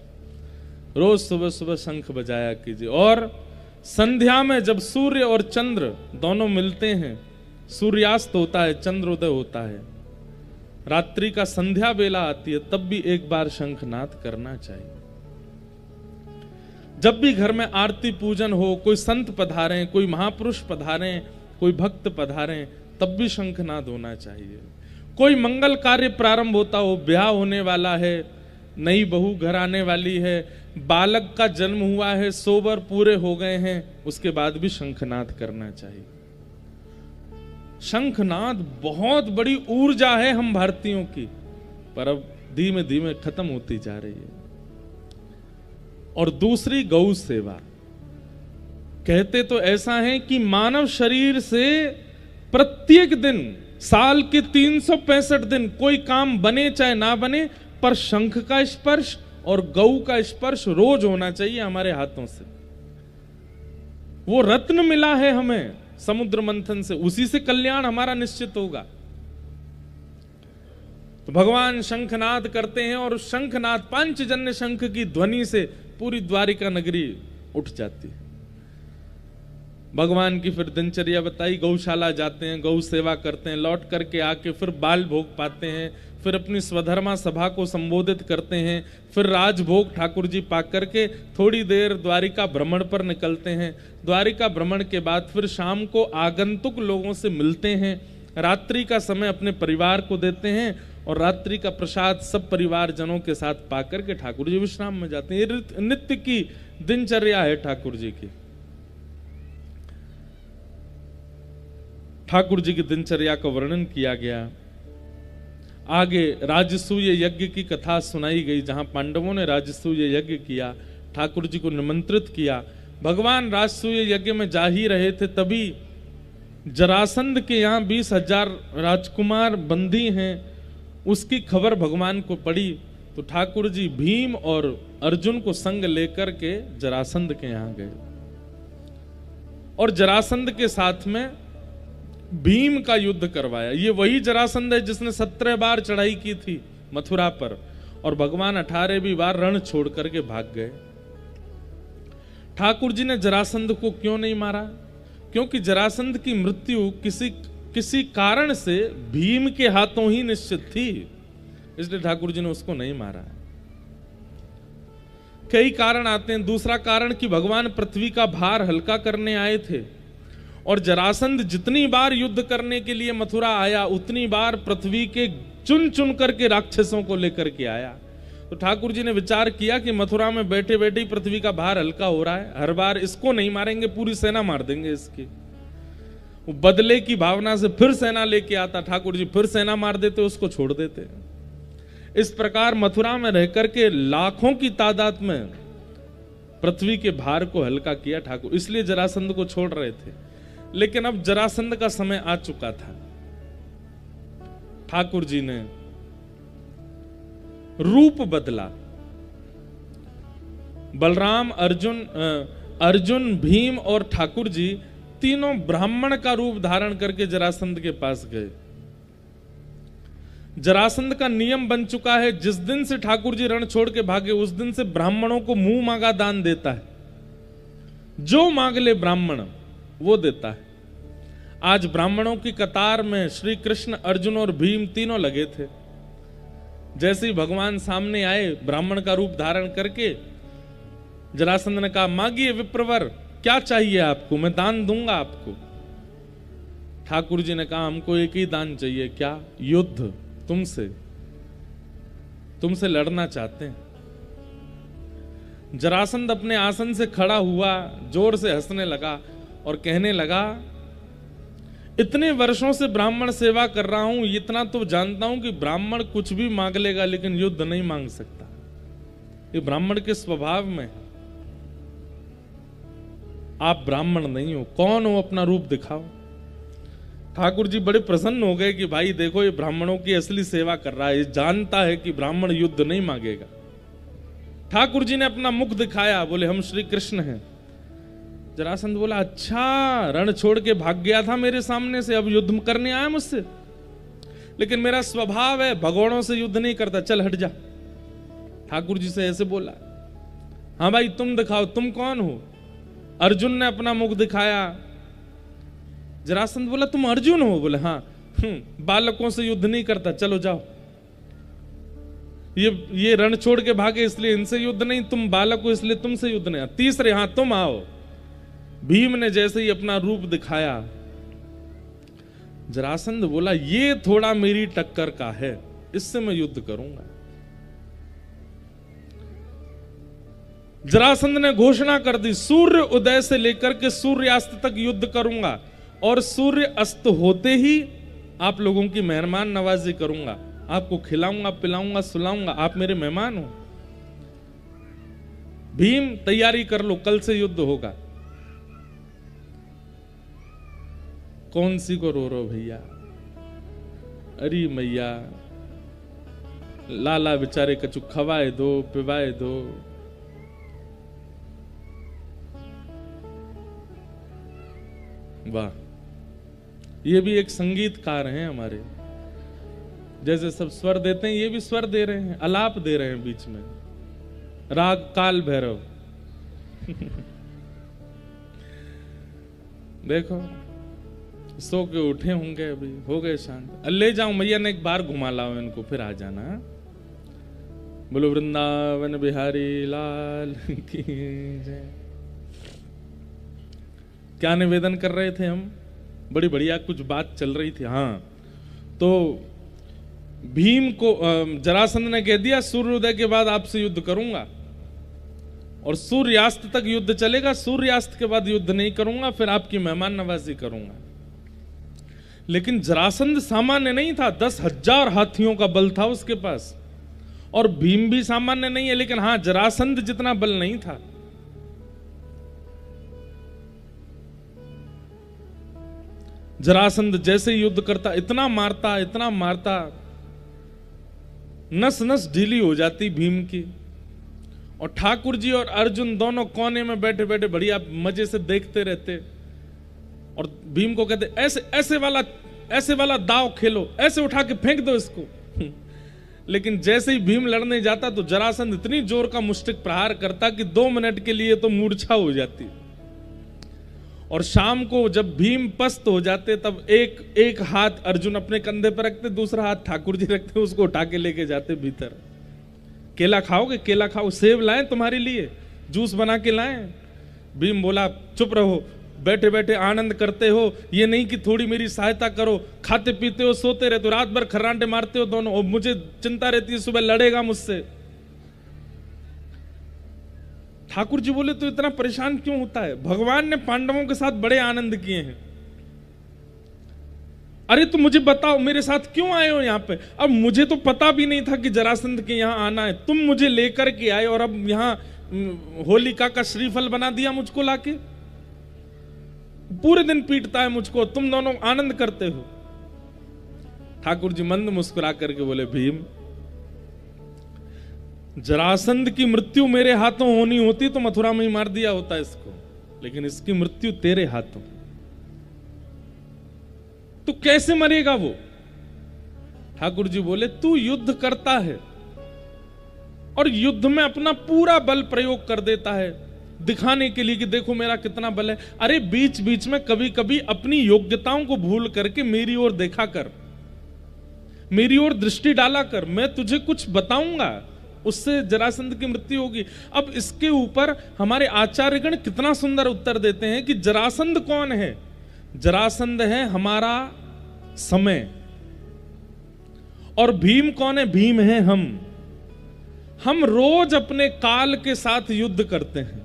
[SPEAKER 1] रोज सुबह सुबह शंख बजाया कीजिए। और संध्या में जब सूर्य और चंद्र दोनों मिलते हैं, सूर्यास्त होता है, चंद्रोदय होता है, रात्रि का संध्या बेला आती है, तब भी एक बार शंखनाद करना चाहिए। जब भी घर में आरती पूजन हो, कोई संत पधारें, कोई महापुरुष पधारें, कोई भक्त पधारें, तब भी शंखनाद होना चाहिए। कोई मंगल कार्य प्रारंभ होता हो, ब्याह होने वाला है, नई बहू घर आने वाली है, बालक का जन्म हुआ है, 100 वर पूरे हो गए हैं, उसके बाद भी शंखनाद करना चाहिए। शंखनाद बहुत बड़ी ऊर्जा है हम भारतीयों की, पर अब धीमे धीमे खत्म होती जा रही है। और दूसरी गौ सेवा। कहते तो ऐसा है कि मानव शरीर से प्रत्येक दिन, साल के 365 दिन कोई काम बने चाहे ना बने, पर शंख का स्पर्श और गौ का स्पर्श रोज होना चाहिए हमारे हाथों से। वो रत्न मिला है हमें समुद्र मंथन से, उसी से कल्याण हमारा निश्चित होगा। तो भगवान शंखनाद करते हैं और शंखनाद, पांचजन्य शंख की ध्वनि से पूरी द्वारिका नगरी उठ जाती है। भगवान की फिर दिनचर्या बताई, गौशाला जाते हैं, गौ सेवा करते हैं, लौट करके आके फिर बाल भोग पाते हैं, फिर अपनी स्वधर्मा सभा को संबोधित करते हैं, फिर राजभोग ठाकुर जी पा करके थोड़ी देर द्वारिका भ्रमण पर निकलते हैं। द्वारिका भ्रमण के बाद फिर शाम को आगंतुक लोगों से मिलते हैं, रात्रि का समय अपने परिवार को देते हैं और रात्रि का प्रसाद सब परिवार जनों के साथ पा करके ठाकुर जी विश्राम में जाते हैं। ये नित्य की दिनचर्या है ठाकुर जी की। ठाकुर जी की दिनचर्या का वर्णन किया गया। आगे राजसूय यज्ञ की कथा सुनाई गई, जहां पांडवों ने राजसूय यज्ञ किया, ठाकुर जी को निमंत्रित किया। भगवान राजसूय यज्ञ में जा ही रहे थे, तभी जरासंध के यहाँ 20,000 राजकुमार बंदी हैं, उसकी खबर भगवान को पड़ी। तो ठाकुर जी भीम और अर्जुन को संग लेकर के जरासंध के यहाँ गए और जरासंध के साथ में भीम का युद्ध करवाया। ये वही जरासंध है जिसने 17 बार चढ़ाई की थी मथुरा पर, और भगवान 18वीं बार रण छोड़ करके भाग गए। ठाकुर जी ने जरासंध को क्यों नहीं मारा? क्योंकि जरासंध की मृत्यु किसी कारण से भीम के हाथों ही निश्चित थी, इसलिए ठाकुर जी ने उसको नहीं मारा। कई कारण आते हैं। दूसरा कारण कि भगवान पृथ्वी का भार हल्का करने आए थे, और जरासंध जितनी बार युद्ध करने के लिए मथुरा आया, उतनी बार पृथ्वी के चुन चुन करके राक्षसों को लेकर के आया। तो ठाकुर जी ने विचार किया कि मथुरा में बैठे बैठे ही पृथ्वी का भार हल्का हो रहा है, हर बार इसको नहीं मारेंगे, पूरी सेना मार देंगे इसकी। वो बदले की भावना से फिर सेना लेके आता, ठाकुर जी फिर सेना मार देते, उसको छोड़ देते। इस प्रकार मथुरा में रह करके लाखों की तादाद में पृथ्वी के भार को हल्का किया ठाकुर, इसलिए जरासंध को छोड़ रहे थे। लेकिन अब जरासंध का समय आ चुका था। ठाकुर जी ने रूप बदला। बलराम, अर्जुन, भीम और ठाकुर जी तीनों ब्राह्मण का रूप धारण करके जरासंध के पास गए। जरासंध का नियम बन चुका है, जिस दिन से ठाकुर जी रण छोड़ के भागे उस दिन से ब्राह्मणों को मुंह मांगा दान देता है। जो मांग ले ब्राह्मण वो देता है। आज ब्राह्मणों की कतार में श्री कृष्ण, अर्जुन और भीम तीनों लगे थे। जैसे ही भगवान सामने आए ब्राह्मण का रूप धारण करके, जरासंध ने कहा, मांगिए विप्रवर, क्या चाहिए आपको, मैं दान दूंगा आपको। ठाकुर जी ने कहा, हमको एक ही दान चाहिए। क्या? युद्ध। तुमसे लड़ना चाहते हैं। जरासंध अपने आसन से खड़ा हुआ, जोर से हंसने लगा और कहने लगा, इतने वर्षों से ब्राह्मण सेवा कर रहा हूं, इतना तो जानता हूं कि ब्राह्मण कुछ भी मांग लेगा लेकिन युद्ध नहीं मांग सकता। ये ब्राह्मण के स्वभाव में। आप ब्राह्मण नहीं हो, कौन हो, अपना रूप दिखाओ। ठाकुर जी बड़े प्रसन्न हो गए कि भाई देखो, ये ब्राह्मणों की असली सेवा कर रहा है, ये जानता है कि ब्राह्मण युद्ध नहीं मांगेगा। ठाकुर जी ने अपना मुख दिखाया, बोले, हम श्री कृष्ण हैं। जरासंध बोला, अच्छा, रण छोड़ के भाग गया था मेरे सामने से, अब युद्ध करने आया मुझसे? लेकिन मेरा स्वभाव है भगोड़ों से युद्ध नहीं करता, चल हट जा। ठाकुर जी से ऐसे बोला। हाँ भाई तुम दिखाओ तुम कौन हो। अर्जुन ने अपना मुख दिखाया। जरासंध बोला तुम अर्जुन हो? बोले हाँ। बालकों से युद्ध नहीं करता, चलो जाओ। ये रण छोड़ के भागे इसलिए इनसे युद्ध नहीं, तुम बालक हो इसलिए तुमसे युद्ध नहीं। तीसरे हाँ तुम आओ। भीम ने जैसे ही अपना रूप दिखाया, जरासंध बोला ये थोड़ा मेरी टक्कर का है, इससे मैं युद्ध करूंगा। जरासंध ने घोषणा कर दी, सूर्य उदय से लेकर के सूर्यास्त तक युद्ध करूंगा और सूर्य अस्त होते ही आप लोगों की मेहमान नवाजी करूंगा, आपको खिलाऊंगा पिलाऊंगा सुलाऊंगा, आप मेरे मेहमान हो। भीम तैयारी कर लो, कल से युद्ध होगा। कौन सी को रो रो भैया, अरे मैया लाला बेचारे कछु खवाए दो पिवाए दो। वाह, ये भी एक संगीतकार हैं हमारे। जैसे सब स्वर देते हैं, ये भी स्वर दे रहे हैं, आलाप दे रहे हैं बीच में। राग काल भैरव। देखो सो के उठे होंगे, अभी हो गए शांत। ले जाऊं मैया ने एक बार घुमा लाओ इनको, फिर आ जाना। बोलो वृंदावन बिहारी लाल की जय। क्या निवेदन कर रहे थे हम? बड़ी बढ़िया कुछ बात चल रही थी। हाँ, तो भीम को जरासंध ने कह दिया सूर्योदय के बाद आपसे युद्ध करूंगा और सूर्यास्त तक युद्ध चलेगा, सूर्यास्त के बाद युद्ध नहीं करूंगा, फिर आपकी मेहमान नवाजी करूंगा। लेकिन जरासंध सामान्य नहीं था, 10,000 हाथियों का बल था उसके पास। और भीम भी सामान्य नहीं है, लेकिन हाँ जरासंध जितना बल नहीं था। जरासंध जैसे युद्ध करता इतना मारता, नस नस ढीली हो जाती भीम की। और ठाकुर जी और अर्जुन दोनों कोने में बैठे बैठे बढ़िया मजे से देखते रहते। और भीम को कहते ऐसे वाला दाव खेलो, ऐसे उठा के फेंक दो इसको। लेकिन जैसे ही भीम लड़ने जाता तो जरासंध इतनी जोर का मुष्टिक प्रहार करता कि 2 मिनट के लिए तो मूर्छा हो जाती। और शाम को जब भीम पस्त हो जाते तब एक हाथ अर्जुन अपने कंधे पर रखते, दूसरा हाथ ठाकुर जी रखते, उसको उठा के लेके जाते भीतर। केला खाओगे? केला खाओ, सेब लाएं तुम्हारे लिए, जूस बना के लाएं। भीम बोला चुप रहो, बैठे बैठे आनंद करते हो, ये नहीं कि थोड़ी मेरी सहायता करो। खाते पीते हो, सोते रहते हो, रात भर खर्राटे मारते हो दोनों, और मुझे चिंता रहती है सुबह लड़ेगा मुझसे। ठाकुर जी बोले तो इतना परेशान क्यों होता है? भगवान ने पांडवों के साथ बड़े आनंद किए हैं। अरे तो मुझे बताओ मेरे साथ क्यों आए हो यहाँ पे? अब मुझे तो पता भी नहीं था कि जरासंध के यहाँ आना है, तुम मुझे लेकर के आए और अब यहाँ होलिका का श्रीफल बना दिया मुझको लाके। पूरे दिन पीटता है मुझको, तुम दोनों आनंद करते हो। ठाकुर जी मंद मुस्कुरा करके बोले भीम, जरासंध की मृत्यु मेरे हाथों होनी होती तो मथुरा में ही मार दिया होता इसको, लेकिन इसकी मृत्यु तेरे हाथों। तो कैसे मरेगा वो? ठाकुर जी बोले तू युद्ध करता है और युद्ध में अपना पूरा बल प्रयोग कर देता है दिखाने के लिए कि देखो मेरा कितना बल है। अरे बीच बीच में कभी कभी अपनी योग्यताओं को भूल करके मेरी ओर देखा कर, मेरी ओर दृष्टि डाला कर, मैं तुझे कुछ बताऊंगा, उससे जरासंध की मृत्यु होगी। अब इसके ऊपर हमारे आचार्यगण कितना सुंदर उत्तर देते हैं कि जरासंध कौन है? जरासंध है हमारा समय। और भीम कौन है? भीम है हम रोज अपने काल के साथ युद्ध करते हैं,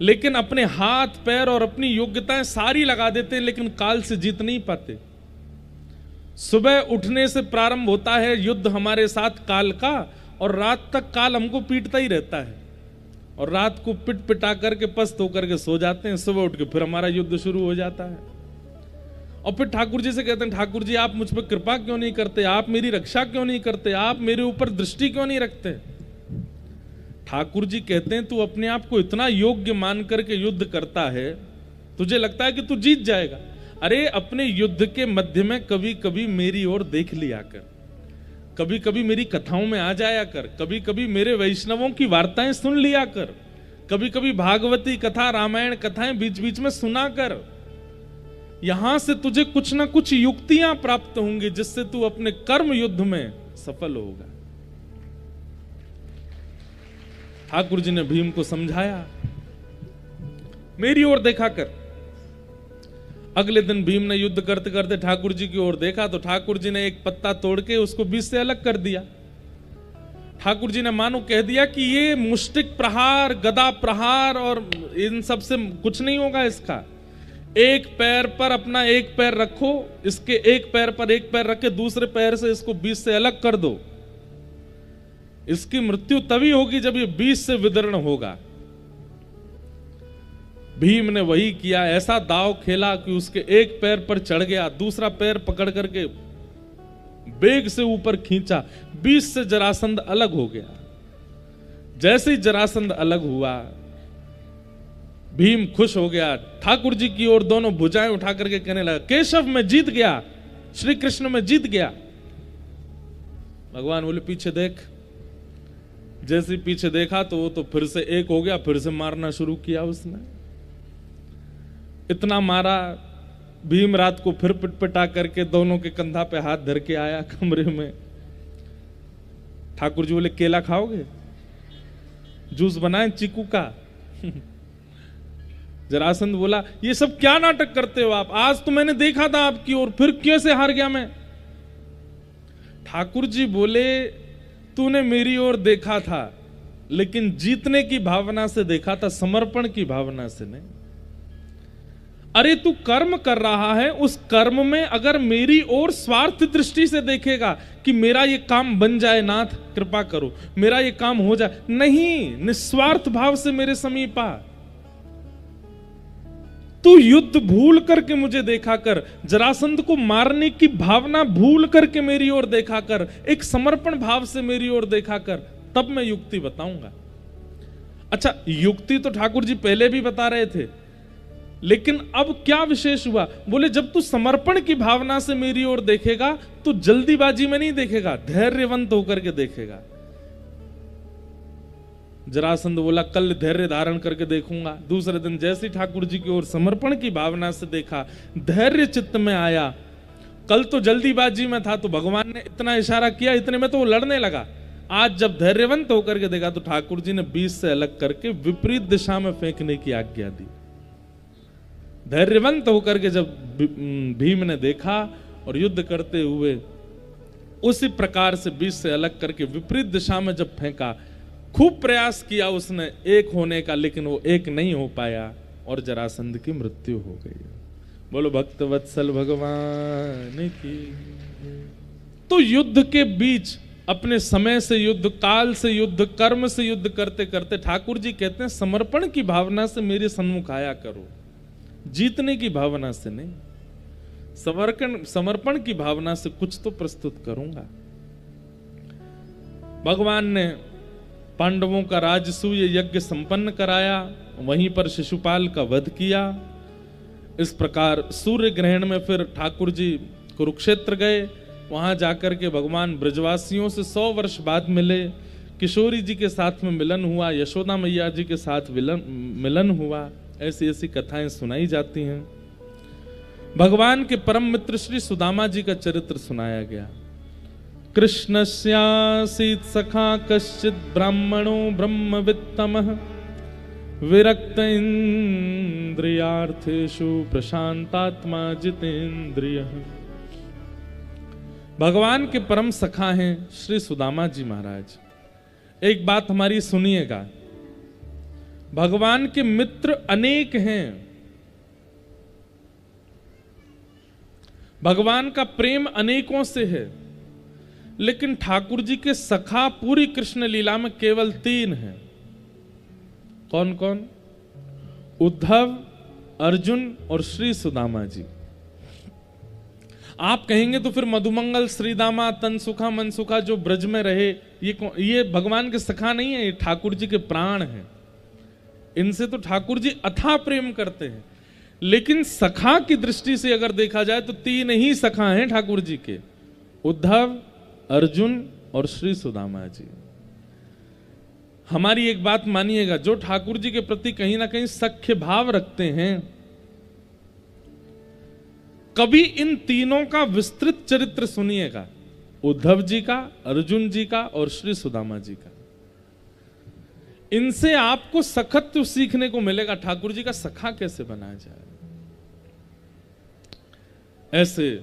[SPEAKER 1] लेकिन अपने हाथ पैर और अपनी योग्यताएं सारी लगा देते हैं, लेकिन काल से जीत नहीं पाते। सुबह उठने से प्रारंभ होता है युद्ध हमारे साथ काल का, और रात तक काल हमको पीटता ही रहता है, और रात को पिट पिटा करके पस्त होकर के सो जाते हैं। सुबह उठ के फिर हमारा युद्ध शुरू हो जाता है। और फिर ठाकुर जी से कहते हैं ठाकुर जी आप मुझ पर कृपा क्यों नहीं करते, आप मेरी रक्षा क्यों नहीं करते, आप मेरे ऊपर दृष्टि क्यों नहीं रखते? ठाकुर जी कहते हैं तू अपने आप को इतना योग्य मान करके युद्ध करता है, तुझे लगता है कि तू जीत जाएगा। अरे अपने युद्ध के मध्य में कभी कभी मेरी ओर देख लिया कर, कभी कभी मेरी कथाओं में आ जाया कर, कभी कभी मेरे वैष्णवों की वार्ताएं सुन लिया कर, कभी कभी भागवती कथा रामायण कथाएं बीच बीच में सुना कर। यहां से तुझे कुछ ना कुछ युक्तियां प्राप्त होंगी जिससे तू अपने कर्म युद्ध में सफल होगा। ठाकुर जी ने भीम को समझाया, मेरी ओर देखा कर। अगले दिन भीम ने युद्ध करते करते ठाकुर जी की ओर देखा तो ठाकुर जी ने एक पत्ता तोड़ के उसको बीच से अलग कर दिया। ठाकुर जी ने मानो कह दिया कि ये मुष्टिक प्रहार, गदा प्रहार और इन सब से कुछ नहीं होगा इसका। एक पैर पर अपना एक पैर रखो, इसके एक पैर पर एक पैर रख के दूसरे पैर से इसको बीच से अलग कर दो। इसकी मृत्यु तभी होगी जब ये बीच से विदर्ण होगा। भीम ने वही किया, ऐसा दांव खेला कि उसके एक पैर पर चढ़ गया, दूसरा पैर पकड़ करके बेग से ऊपर खींचा, बीच से जरासंध अलग हो गया। जैसे ही जरासंध अलग हुआ भीम खुश हो गया, ठाकुर जी की ओर दोनों भुजाएं उठा करके कहने लगा, केशव मैं जीत गया, श्री कृष्ण मैं जीत गया। भगवान बोले पीछे देख। जैसे पीछे देखा तो वो तो फिर से एक हो गया, फिर से मारना शुरू किया उसने। इतना मारा, भीम रात को फिर पिटपिटा करके दोनों के कंधा पे हाथ धर के आया कमरे में। ठाकुर जी बोले केला खाओगे, जूस बनाए चीकू का। जरासंध बोला ये सब क्या नाटक करते हो आप, आज तो मैंने देखा था आपकी ओर, फिर कैसे हार गया मैं। ठाकुर जी बोले तूने मेरी ओर देखा था लेकिन जीतने की भावना से देखा था, समर्पण की भावना से नहीं। अरे तू कर्म कर रहा है, उस कर्म में अगर मेरी ओर स्वार्थ दृष्टि से देखेगा कि मेरा ये काम बन जाए, नाथ कृपा करो मेरा ये काम हो जाए, नहीं, निस्वार्थ भाव से मेरे समीप आ। तू युद्ध भूल करके मुझे देखा कर, जरासंध को मारने की भावना भूल करके मेरी ओर देखा कर, एक समर्पण भाव से मेरी ओर देखा कर, तब मैं युक्ति बताऊंगा। अच्छा, युक्ति तो ठाकुर जी पहले भी बता रहे थे, लेकिन अब क्या विशेष हुआ? बोले जब तू समर्पण की भावना से मेरी ओर देखेगा तो जल्दीबाजी में नहीं देखेगा, धैर्यवंत होकर के देखेगा। जरासंध बोला कल धैर्य धारण करके देखूंगा। दूसरे दिन जैसे ठाकुर जी की ओर समर्पण की भावना से देखा, धैर्य चित्त में आया। कल तो जल्दीबाजी में था तो भगवान ने इतना इशारा किया, इतने में तो वो लड़ने लगा। आज जब धैर्यवंत होकर के देखा तो ठाकुर जी ने बीच से अलग करके विपरीत दिशा में फेंकने की आज्ञा दी। धैर्यवंत होकर के जब भीम ने देखा और युद्ध करते हुए उसी प्रकार से बीच से अलग करके विपरीत दिशा में जब फेंका, खूब प्रयास किया उसने एक होने का, लेकिन वो एक नहीं हो पाया और जरासंध की मृत्यु हो गई। बोलो भक्त वत्सल भगवान की। तो युद्ध के बीच अपने समय से युद्ध, काल से युद्ध, कर्म से युद्ध करते करते ठाकुर जी कहते हैं समर्पण की भावना से मेरे सन्मुख आया करो, जीतने की भावना से नहीं। समर्पण की भावना से कुछ तो प्रस्तुत करूंगा। भगवान ने पांडवों का राजसूय यज्ञ संपन्न कराया, वहीं पर शिशुपाल का वध किया। इस प्रकार सूर्य ग्रहण में फिर ठाकुर जी कुरुक्षेत्र गए। वहां जाकर के भगवान ब्रजवासियों से 100 वर्ष बाद मिले। किशोरी जी के साथ में मिलन हुआ, यशोदा मैया जी के साथ मिलन हुआ। ऐसी ऐसी कथाएं सुनाई जाती हैं। भगवान के परम मित्र श्री सुदामा जी का चरित्र सुनाया गया। कृष्णस्यासीत् सखा कश्चित् ब्राह्मणो ब्रह्मवित्तमः विरक्त इंद्रियार्थेषु प्रशांतात्मा जितेंद्रियः। भगवान के परम सखा हैं श्री सुदामा जी महाराज। एक बात हमारी सुनिएगा, भगवान के मित्र अनेक हैं, भगवान का प्रेम अनेकों से है, लेकिन ठाकुर जी के सखा पूरी कृष्ण लीला में केवल 3 हैं। कौन कौन? उद्धव, अर्जुन और श्री सुदामा जी। आप कहेंगे तो फिर मधुमंगल, श्रीदामा, तनसुखा, मनसुखा जो ब्रज में रहे, ये भगवान के सखा नहीं है, ये ठाकुर जी के प्राण हैं। इनसे तो ठाकुर जी अथाह प्रेम करते हैं। लेकिन सखा की दृष्टि से अगर देखा जाए तो 3 ही सखा हैं ठाकुर जी के, उद्धव, अर्जुन और श्री सुदामा जी। हमारी एक बात मानिएगा, जो ठाकुर जी के प्रति कहीं ना कहीं सख्य भाव रखते हैं, कभी इन तीनों का विस्तृत चरित्र सुनिएगा, उद्धव जी का, अर्जुन जी का और श्री सुदामा जी का। इनसे आपको सखत्व सीखने को मिलेगा, ठाकुर जी का सखा कैसे बनाया जाए। ऐसे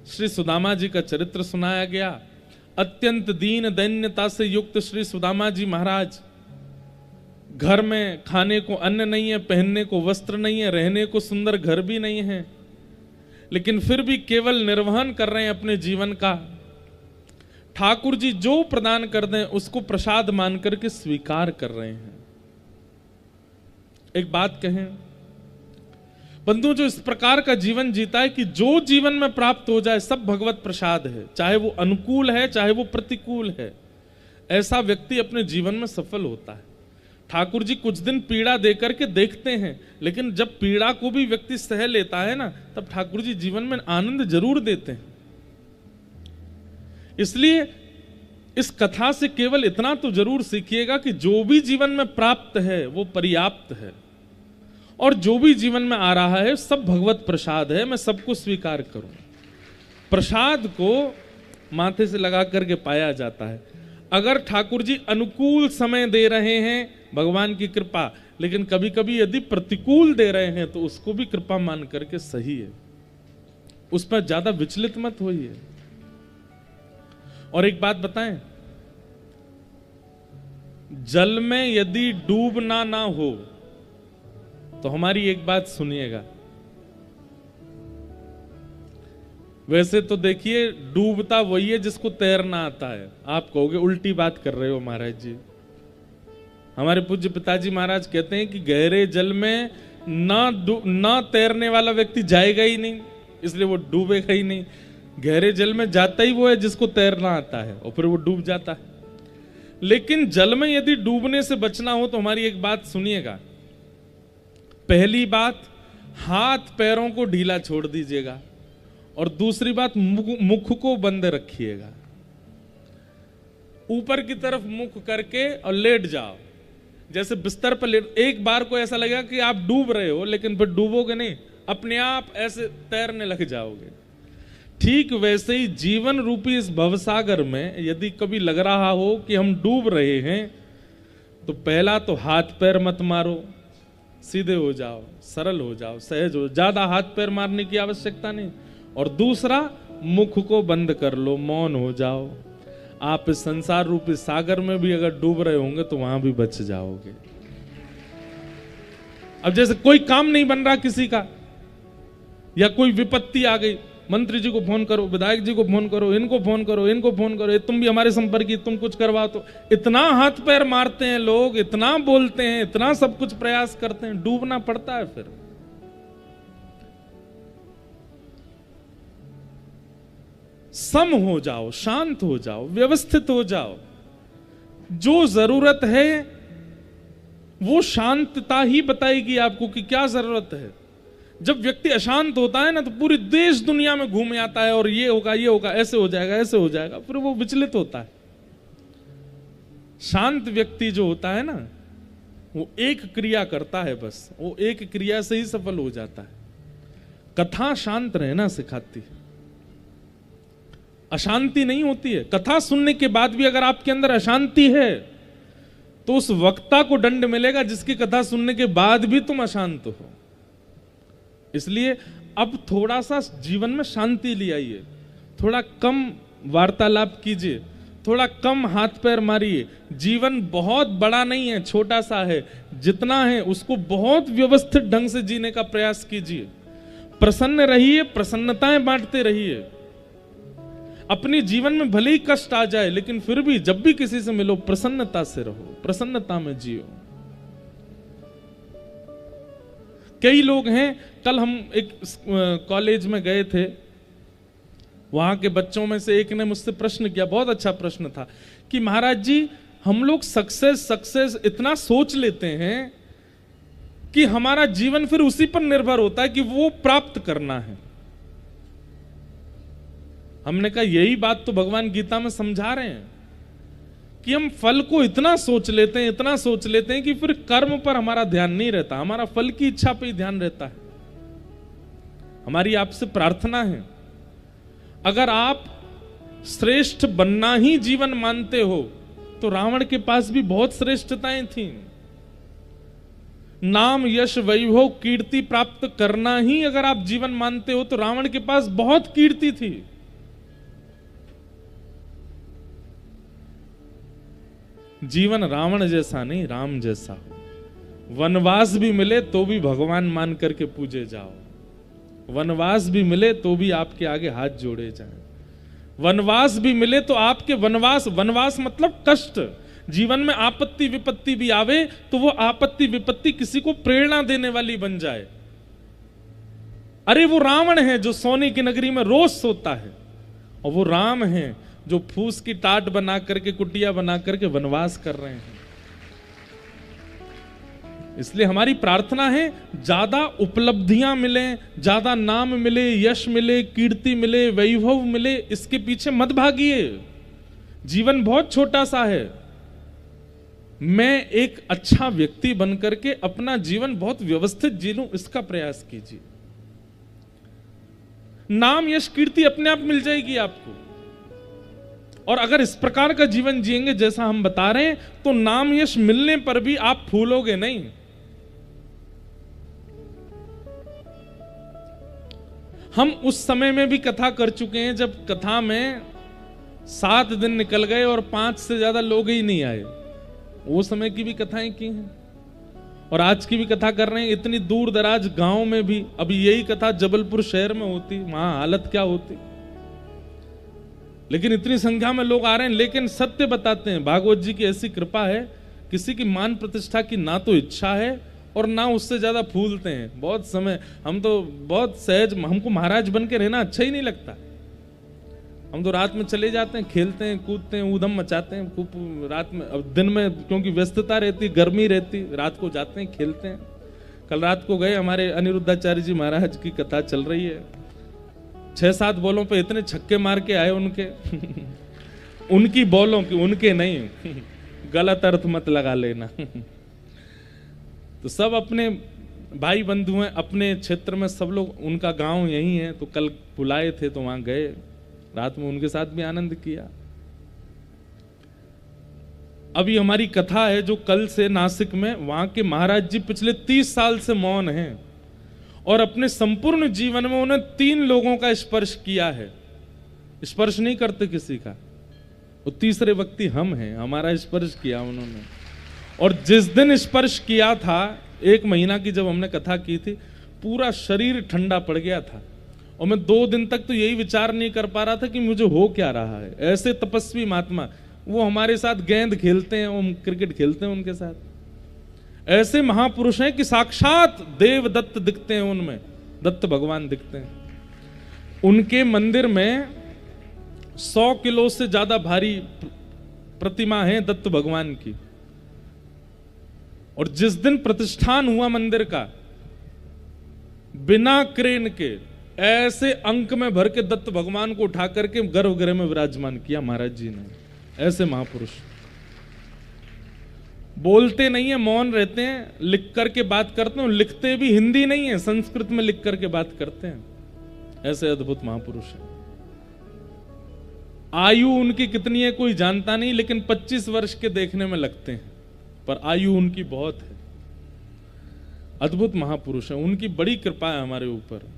[SPEAKER 1] श्री सुदामा जी का चरित्र सुनाया गया। अत्यंत दीन दैन्यता से युक्त श्री सुदामा जी महाराज, घर में खाने को अन्न नहीं है, पहनने को वस्त्र नहीं है, रहने को सुंदर घर भी नहीं है, लेकिन फिर भी केवल निर्वहन कर रहे हैं अपने जीवन का। ठाकुर जी जो प्रदान कर दें उसको प्रसाद मान करके स्वीकार कर रहे हैं। एक बात कहें बंधु, जो इस प्रकार का जीवन जीता है कि जो जीवन में प्राप्त हो जाए सब भगवत प्रसाद है, चाहे वो अनुकूल है चाहे वो प्रतिकूल है, ऐसा व्यक्ति अपने जीवन में सफल होता है। ठाकुर जी कुछ दिन पीड़ा देकर के देखते हैं, लेकिन जब पीड़ा को भी व्यक्ति सह लेता है ना, तब ठाकुर जी जीवन में आनंद जरूर देते हैं। इसलिए इस कथा से केवल इतना तो जरूर सीखिएगा कि जो भी जीवन में प्राप्त है वो पर्याप्त है, और जो भी जीवन में आ रहा है सब भगवत प्रसाद है, मैं सबको स्वीकार करूं। प्रसाद को माथे से लगा करके पाया जाता है। अगर ठाकुर जी अनुकूल समय दे रहे हैं, भगवान की कृपा, लेकिन कभी कभी यदि प्रतिकूल दे रहे हैं तो उसको भी कृपा मान करके सही है, उस पर ज्यादा विचलित मत होइए। और एक बात बताएं, जल में यदि डूबना ना हो तो हमारी एक बात सुनिएगा। वैसे तो देखिए डूबता वही है जिसको तैरना आता है। आप कहोगे उल्टी बात कर रहे हो महाराज जी। हमारे पूज्य पिताजी महाराज कहते हैं कि गहरे जल में ना तैरने वाला व्यक्ति जाएगा ही नहीं, इसलिए वो डूबेगा ही नहीं। गहरे जल में जाता ही वो है जिसको तैरना आता है, और फिर वो डूब जाता है। लेकिन जल में यदि डूबने से बचना हो तो हमारी एक बात सुनिएगा। पहली बात, हाथ पैरों को ढीला छोड़ दीजिएगा, और दूसरी बात, मुख को बंद रखिएगा। ऊपर की तरफ मुख करके और लेट जाओ, जैसे बिस्तर पर लेट। एक बार को ऐसा लगेगा कि आप डूब रहे हो, लेकिन फिर डूबोगे नहीं, अपने आप ऐसे तैरने लग जाओगे। ठीक वैसे ही जीवन रूपी इस भवसागर में यदि कभी लग रहा हो कि हम डूब रहे हैं, तो पहला तो हाथ पैर मत मारो, सीधे हो जाओ, सरल हो जाओ, सहज हो, ज्यादा हाथ पैर मारने की आवश्यकता नहीं। और दूसरा, मुख को बंद कर लो, मौन हो जाओ। आप इस संसार रूपी सागर में भी अगर डूब रहे होंगे तो वहां भी बच जाओगे। अब जैसे कोई काम नहीं बन रहा किसी का, या कोई विपत्ति आ गई, मंत्री जी को फोन करो, विधायक जी को फोन करो, इनको फोन करो, इनको फोन करो, तुम भी हमारे संपर्की, तुम कुछ करवाओ, तो इतना हाथ पैर मारते हैं लोग, इतना बोलते हैं, इतना सब कुछ प्रयास करते हैं, डूबना पड़ता है। फिर सम हो जाओ, शांत हो जाओ, व्यवस्थित हो जाओ। जो जरूरत है वो शांतता ही बताएगी आपको कि क्या जरूरत है। जब व्यक्ति अशांत होता है ना, तो पूरी देश दुनिया में घूम आता है, और ये होगा, ऐसे हो जाएगा, ऐसे हो जाएगा, फिर वो विचलित होता है। शांत व्यक्ति जो होता है ना, वो एक क्रिया करता है, बस वो एक क्रिया से ही सफल हो जाता है। कथा शांत रहना सिखाती है, अशांति नहीं होती है। कथा सुनने के बाद भी अगर आपके अंदर अशांति है तो उस वक्ता को दंड मिलेगा जिसकी कथा सुनने के बाद भी तुम अशांत हो। इसलिए अब थोड़ा सा जीवन में शांति ले आइए, थोड़ा कम वार्तालाप कीजिए, थोड़ा कम हाथ पैर मारिए। जीवन बहुत बड़ा नहीं है, छोटा सा है, जितना है उसको बहुत व्यवस्थित ढंग से जीने का प्रयास कीजिए। प्रसन्न रहिए, प्रसन्नताएं बांटते रहिए। अपने जीवन में भले ही कष्ट आ जाए, लेकिन फिर भी जब भी किसी से मिलो प्रसन्नता से रहो, प्रसन्नता में जियो। कई लोग हैं, कल हम एक कॉलेज में गए थे, वहां के बच्चों में से एक ने मुझसे प्रश्न किया, बहुत अच्छा प्रश्न था, कि महाराज जी हम लोग सक्सेस इतना सोच लेते हैं कि हमारा जीवन फिर उसी पर निर्भर होता है कि वो प्राप्त करना है। हमने कहा यही बात तो भगवान गीता में समझा रहे हैं कि हम फल को इतना सोच लेते हैं कि फिर कर्म पर हमारा ध्यान नहीं रहता, हमारा फल की इच्छा पे ही ध्यान रहता है। हमारी आपसे प्रार्थना है, अगर आप श्रेष्ठ बनना ही जीवन मानते हो तो रावण के पास भी बहुत श्रेष्ठताएं थीं। नाम, यश, वैभव, कीर्ति प्राप्त करना ही अगर आप जीवन मानते हो तो रावण के पास बहुत कीर्ति थी। जीवन रावण जैसा नहीं, राम जैसा हो। वनवास भी मिले तो भी भगवान मान करके पूजे जाओ, वनवास भी मिले तो भी आपके आगे हाथ जोड़े जाएं, वनवास भी मिले तो आपके वनवास मतलब कष्ट, जीवन में आपत्ति विपत्ति भी आवे तो वो आपत्ति विपत्ति किसी को प्रेरणा देने वाली बन जाए। अरे वो रावण है जो सोने की नगरी में रोज सोता है, और वो राम है जो फूस की टाट बना करके, कुटिया बना करके वनवास कर रहे हैं। इसलिए हमारी प्रार्थना है ज्यादा उपलब्धियां मिले, ज्यादा नाम मिले, यश मिले, कीर्ति मिले, वैभव मिले, इसके पीछे मत भागिए। जीवन बहुत छोटा सा है। मैं एक अच्छा व्यक्ति बनकर के अपना जीवन बहुत व्यवस्थित जी लूं, इसका प्रयास कीजिए। नाम, यश, कीर्ति अपने आप मिल जाएगी आपको, और अगर इस प्रकार का जीवन जिएंगे जैसा हम बता रहे हैं तो नाम यश मिलने पर भी आप फूलोगे नहीं। हम उस समय में भी कथा कर चुके हैं जब कथा में 7 दिन निकल गए और 5 से ज्यादा लोग ही नहीं आए। वो समय की भी कथाएं की हैं और आज की भी कथा कर रहे हैं। इतनी दूर दराज गांव में भी अभी यही कथा जबलपुर शहर में होती, वहां हालत क्या होती। लेकिन इतनी संख्या में लोग आ रहे हैं। लेकिन सत्य बताते हैं, भागवत जी की ऐसी कृपा है, किसी की मान प्रतिष्ठा की ना तो इच्छा है और ना उससे ज्यादा फूलते हैं। बहुत समय हम तो बहुत सहज, हमको महाराज बन के रहना अच्छा ही नहीं लगता। हम तो रात में चले जाते हैं, खेलते हैं, कूदते हैं, ऊधम मचाते हैं खूब रात में। अब दिन में क्योंकि व्यस्तता रहती, गर्मी रहती, रात को जाते हैं, खेलते हैं। कल रात को गए, हमारे अनिरुद्धाचार्य जी महाराज की कथा चल रही है। 6-7 बॉलों पे इतने छक्के मार के आए उनके उनकी बॉलों की, उनके नहीं, गलत अर्थ मत लगा लेना। तो सब अपने भाई बंधु हैं, अपने क्षेत्र में सब लोग, उनका गांव यही है, तो कल बुलाए थे तो वहां गए, रात में उनके साथ भी आनंद किया। अभी हमारी कथा है जो कल से नासिक में, वहां के महाराज जी पिछले 30 साल से मौन हैं और अपने संपूर्ण जीवन में उन्होंने 3 लोगों का स्पर्श किया है। स्पर्श नहीं करते किसी का, वो तीसरे व्यक्ति हम हैं, हमारा स्पर्श किया उन्होंने। और जिस दिन स्पर्श किया था, 1 महीना की जब हमने कथा की थी, पूरा शरीर ठंडा पड़ गया था और मैं 2 दिन तक तो यही विचार नहीं कर पा रहा था कि मुझे हो क्या रहा है। ऐसे तपस्वी महात्मा, वो हमारे साथ गेंद खेलते हैं, हम क्रिकेट खेलते हैं उनके साथ। ऐसे महापुरुष हैं कि साक्षात देव दत्त दिखते हैं, उनमें दत्त भगवान दिखते हैं। उनके मंदिर में 100 किलो से ज्यादा भारी प्रतिमा है दत्त भगवान की। और जिस दिन प्रतिष्ठान हुआ मंदिर का, बिना क्रेन के ऐसे अंक में भर के दत्त भगवान को उठा करके गर्भगृह में विराजमान किया महाराज जी ने। ऐसे महापुरुष बोलते नहीं है, मौन रहते हैं, लिख करके बात करते हैं। लिखते भी हिंदी नहीं है, संस्कृत में लिख करके बात करते हैं। ऐसे अद्भुत महापुरुष हैं। आयु उनकी कितनी है कोई जानता नहीं, लेकिन 25 वर्ष के देखने में लगते हैं, पर आयु उनकी बहुत है। अद्भुत महापुरुष हैं, उनकी बड़ी कृपा है हमारे ऊपर।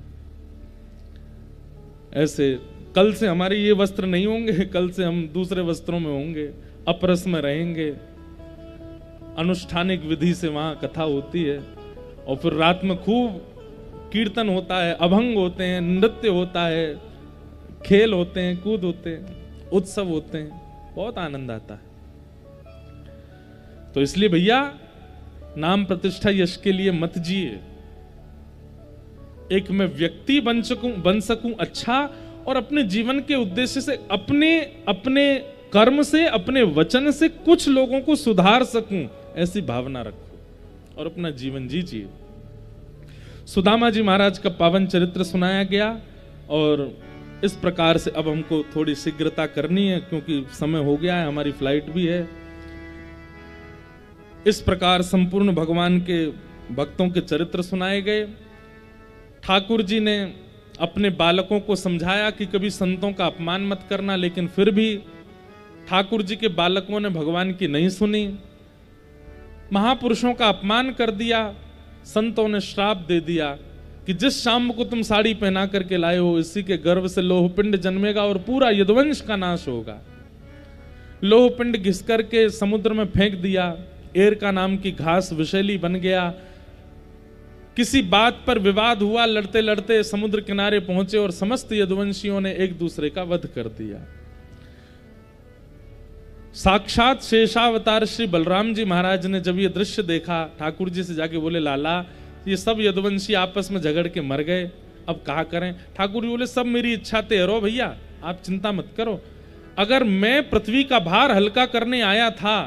[SPEAKER 1] ऐसे कल से हमारे ये वस्त्र नहीं होंगे, कल से हम दूसरे वस्त्रों में होंगे, अपरस में रहेंगे। अनुष्ठानिक विधि से वहां कथा होती है और फिर रात में खूब कीर्तन होता है, अभंग होते हैं, नृत्य होता है, खेल होते हैं, कूद होते हैं, उत्सव होते हैं, बहुत आनंद आता है। तो इसलिए भैया, नाम प्रतिष्ठा यश के लिए मत जिए। एक मैं व्यक्ति बन सकूं अच्छा, और अपने जीवन के उद्देश्य से, अपने कर्म से, अपने वचन से कुछ लोगों को सुधार सकूं, ऐसी भावना रखो और अपना जीवन जीजिए। सुदामा जी महाराज का पावन चरित्र सुनाया गया। और इस प्रकार से अब हमको थोड़ी शीघ्रता करनी है क्योंकि समय हो गया है, हमारी फ्लाइट भी है। इस प्रकार संपूर्ण भगवान के भक्तों के चरित्र सुनाए गए। ठाकुर जी ने अपने बालकों को समझाया कि कभी संतों का अपमान मत करना, लेकिन फिर भी ठाकुर जी के बालकों ने भगवान की नहीं सुनी, महापुरुषों का अपमान कर दिया। संतों ने श्राप दे दिया कि जिस शाम को तुम साड़ी पहना करके लाए हो, इसी के गर्भ से लोहपिंड जन्मेगा और पूरा यदुवंश का नाश होगा। लोहपिंड घिस करके समुद्र में फेंक दिया। एरका नाम की घास विषैली बन गया। किसी बात पर विवाद हुआ, लड़ते लड़ते समुद्र किनारे पहुंचे और समस्त यदुवंशियों ने एक दूसरे का वध कर दिया। साक्षात शेषावतार श्री बलराम जी महाराज ने जब ये दृश्य देखा, ठाकुर जी से जाके बोले, लाला ये सब यदुवंशी आपस में झगड़ के मर गए, अब कहा करें। ठाकुर जी बोले, सब मेरी इच्छा तेरो भैया, आप चिंता मत करो। अगर मैं पृथ्वी का भार हल्का करने आया था